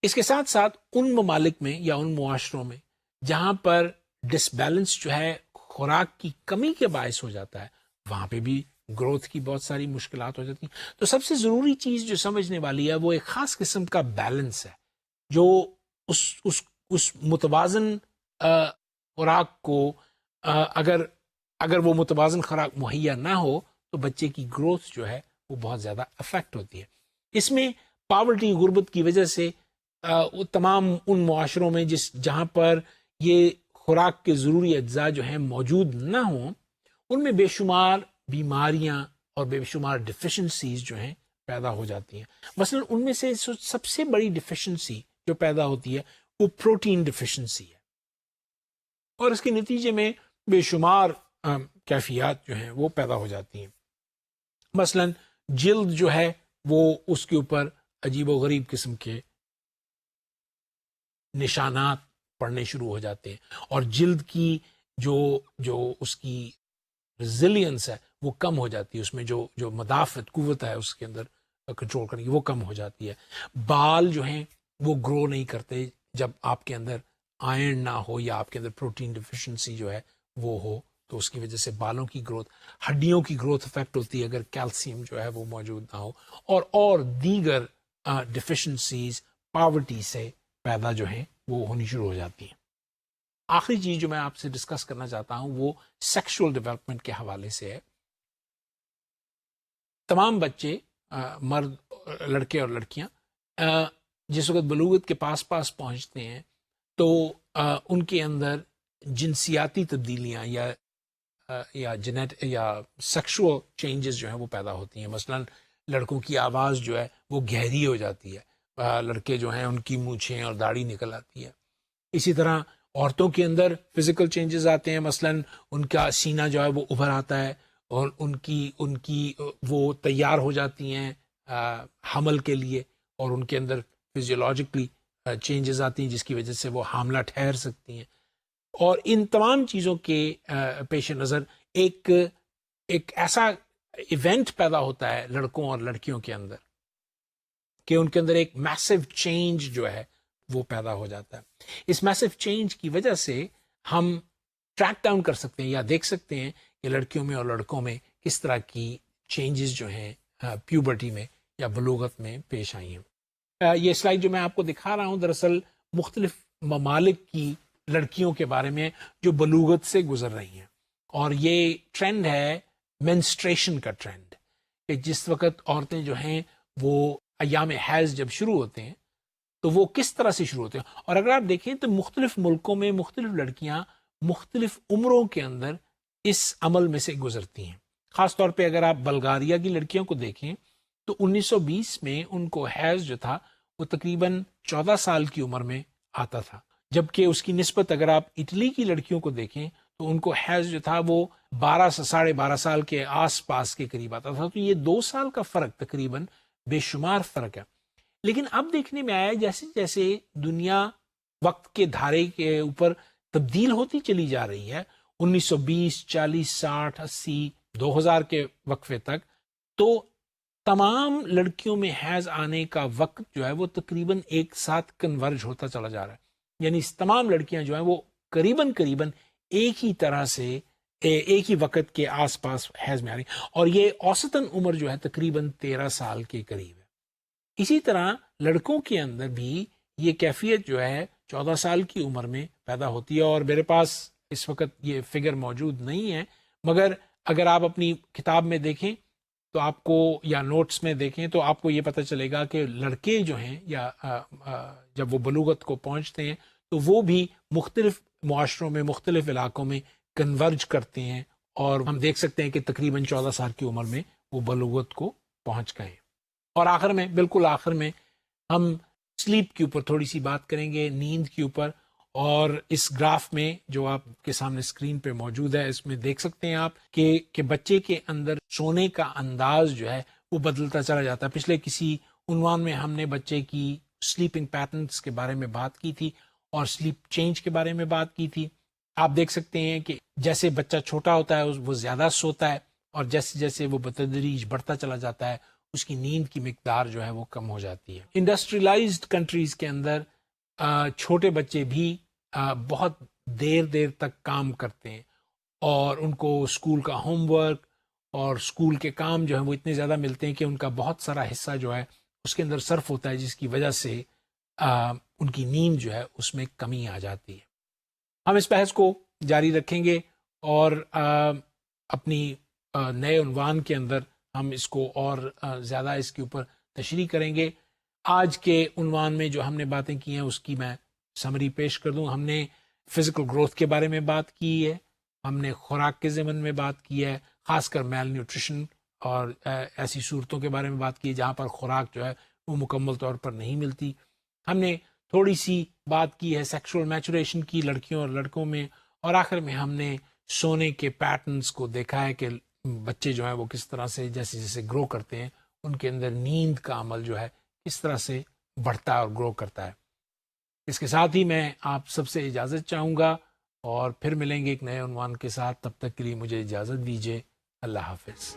اس کے ساتھ ساتھ ان ممالک میں یا ان معاشروں میں جہاں پر ڈس بیلنس جو ہے خوراک کی کمی کے باعث ہو جاتا ہے، وہاں پہ بھی گروتھ کی بہت ساری مشکلات ہو جاتی ہیں. تو سب سے ضروری چیز جو سمجھنے والی ہے وہ ایک خاص قسم کا بیلنس ہے، جو اس متوازن خوراک کو اگر وہ متوازن خوراک مہیا نہ ہو تو بچے کی گروتھ جو ہے وہ بہت زیادہ افیکٹ ہوتی ہے. اس میں پاورٹی، غربت کی وجہ سے تمام ان معاشروں میں جہاں پر یہ خوراک کے ضروری اجزاء جو ہیں موجود نہ ہوں، ان میں بے شمار بیماریاں اور بے شمار ڈیفیشنسیز جو ہیں پیدا ہو جاتی ہیں. مثلا ان میں سے سب سے بڑی ڈیفیشنسی جو پیدا ہوتی ہے وہ پروٹین ڈیفیشنسی ہے، اور اس کے نتیجے میں بے شمار کیفیات جو ہیں وہ پیدا ہو جاتی ہیں. مثلا جلد جو ہے وہ اس کے اوپر عجیب و غریب قسم کے نشانات پڑنے شروع ہو جاتے ہیں، اور جلد کی جو اس کی ریزیلینس ہے وہ کم ہو جاتی ہے، اس میں جو مدافعت قوت ہے اس کے اندر کنٹرول کرنے کی وہ کم ہو جاتی ہے. بال جو ہیں وہ گرو نہیں کرتے جب آپ کے اندر آئرن نہ ہو یا آپ کے اندر پروٹین ڈیفیشنسی جو ہے وہ ہو، تو اس کی وجہ سے بالوں کی گروتھ، ہڈیوں کی گروتھ افیکٹ ہوتی ہے اگر کیلشیم جو ہے وہ موجود نہ ہو، اور دیگر ڈیفیشنسیز پاورٹی سے پیدا جو ہیں وہ ہونی شروع ہو جاتی ہیں. آخری چیز جو میں آپ سے ڈسکس کرنا چاہتا ہوں وہ سیکشول ڈیولپمنٹ کے حوالے سے ہے. تمام بچے، مرد، لڑکے اور لڑکیاں، جس وقت بلوغت کے پاس پہنچتے ہیں تو ان کے اندر جنسیاتی تبدیلیاں یا سیکشول چینجز جو ہیں وہ پیدا ہوتی ہیں. مثلا لڑکوں کی آواز جو ہے وہ گہری ہو جاتی ہے، لڑکے جو ہیں ان کی مونچھیں اور داڑھی نکل آتی ہے. اسی طرح عورتوں کے اندر فزیکل چینجز آتے ہیں، مثلا ان کا سینہ جو ہے وہ ابھر آتا ہے، اور ان کی وہ تیار ہو جاتی ہیں حمل کے لیے، اور ان کے اندر فزیولوجیکلی چینجز آتی ہیں جس کی وجہ سے وہ حاملہ ٹھہر سکتی ہیں. اور ان تمام چیزوں کے پیش نظر ایک ایسا ایونٹ پیدا ہوتا ہے لڑکوں اور لڑکیوں کے اندر کہ ان کے اندر ایک میسو چینج جو ہے وہ پیدا ہو جاتا ہے. اس میسو چینج کی وجہ سے ہم ٹریک ڈاؤن کر سکتے ہیں یا دیکھ سکتے ہیں کہ لڑکیوں میں اور لڑکوں میں کس طرح کی چینجز جو ہیں پیوبرٹی میں یا بلوغت میں پیش آئی ہیں. یہ سلائیڈ جو میں آپ کو دکھا رہا ہوں دراصل مختلف ممالک کی لڑکیوں کے بارے میں جو بلوغت سے گزر رہی ہیں، اور یہ ٹرینڈ ہے مینسٹریشن کا ٹرینڈ، کہ جس وقت عورتیں جو ہیں وہ ایام حیض جب شروع ہوتے ہیں تو وہ کس طرح سے شروع ہوتے ہیں. اور اگر آپ دیکھیں تو مختلف ملکوں میں مختلف لڑکیاں مختلف عمروں کے اندر اس عمل میں سے گزرتی ہیں. خاص طور پہ اگر آپ بلغاریہ کی لڑکیوں کو دیکھیں تو 1920 میں ان کو حیض جو تھا وہ تقریباً 14 سال کی عمر میں آتا تھا، جبکہ اس کی نسبت اگر آپ اٹلی کی لڑکیوں کو دیکھیں تو ان کو حیض جو تھا وہ 12 سے 12.5 سال کے آس پاس کے قریب آتا تھا. تو یہ 2 سال کا فرق تقریباً بے شمار فرق ہے. لیکن اب دیکھنے میں آیا جیسے جیسے دنیا وقت کے دھارے کے اوپر تبدیل ہوتی چلی جا رہی ہے، 1920، 40، 60، 80، 2000 کے وقفے تک، تو تمام لڑکیوں میں حیض آنے کا وقت جو ہے وہ تقریباً ایک ساتھ کنورج ہوتا چلا جا رہا ہے. یعنی تمام لڑکیاں جو ہیں وہ قریباً ایک ہی طرح سے ایک ہی وقت کے آس پاس حیض میں آ رہی ہیں، اور یہ اوسطاً عمر جو ہے تقریباً 13 سال کے قریب ہے۔ اسی طرح لڑکوں کے اندر بھی یہ کیفیت جو ہے 14 سال کی عمر میں پیدا ہوتی ہے، اور میرے پاس اس وقت یہ فگر موجود نہیں ہے، مگر اگر آپ اپنی کتاب میں دیکھیں تو آپ کو، یا نوٹس میں دیکھیں تو آپ کو یہ پتہ چلے گا کہ لڑکے جو ہیں یا جب وہ بلوغت کو پہنچتے ہیں تو وہ بھی مختلف معاشروں میں، مختلف علاقوں میں کنورج کرتے ہیں، اور ہم دیکھ سکتے ہیں کہ تقریباً 14 سال کی عمر میں وہ بلوغت کو پہنچ گئے ہیں۔ اور آخر میں، بالکل آخر میں، ہم سلیپ کے اوپر تھوڑی سی بات کریں گے، نیند کے اوپر، اور اس گراف میں جو آپ کے سامنے اسکرین پہ موجود ہے اس میں دیکھ سکتے ہیں آپ کہ بچے کے اندر سونے کا انداز جو ہے وہ بدلتا چلا جاتا ہے۔ پچھلے کسی عنوان میں ہم نے بچے کی سلیپنگ پیٹرنز کے بارے میں بات کی تھی اور سلیپ چینج کے بارے میں بات کی تھی۔ آپ دیکھ سکتے ہیں کہ جیسے بچہ چھوٹا ہوتا ہے وہ زیادہ سوتا ہے، اور جیسے جیسے وہ بتدریج بڑھتا چلا جاتا ہے اس کی نیند کی مقدار جو ہے وہ کم ہو جاتی ہے۔ انڈسٹریلائزڈ کنٹریز کے اندر چھوٹے بچے بھی بہت دیر تک کام کرتے ہیں، اور ان کو اسکول کا ہوم ورک اور اسکول کے کام جو ہیں وہ اتنے زیادہ ملتے ہیں کہ ان کا بہت سارا حصہ جو ہے اس کے اندر صرف ہوتا ہے، جس کی وجہ سے ان کی نیند جو ہے اس میں کمی آ جاتی ہے۔ ہم اس بحث کو جاری رکھیں گے، اور اپنی نئے عنوان کے اندر ہم اس کو اور زیادہ اس کے اوپر تشریح کریں گے۔ آج کے عنوان میں جو ہم نے باتیں کی ہیں اس کی میں سمری پیش کر دوں۔ ہم نے فزیکل گروتھ کے بارے میں بات کی ہے، ہم نے خوراک کے ضمن میں بات کی ہے، خاص کر میل نیوٹریشن اور ایسی صورتوں کے بارے میں بات کی ہے جہاں پر خوراک جو ہے وہ مکمل طور پر نہیں ملتی۔ ہم نے تھوڑی سی بات کی ہے سیکشول میچوریشن کی لڑکیوں اور لڑکوں میں، اور آخر میں ہم نے سونے کے پیٹرنز کو دیکھا ہے کہ بچے جو ہیں وہ کس طرح سے جیسے جیسے گرو کرتے ہیں ان کے اندر نیند کا عمل جو ہے کس طرح سے بڑھتا ہے اور گرو کرتا ہے۔ اس کے ساتھ ہی میں آپ سب سے اجازت چاہوں گا، اور پھر ملیں گے ایک نئے عنوان کے ساتھ۔ تب تک کے لیے مجھے اجازت دیجیے، اللہ حافظ۔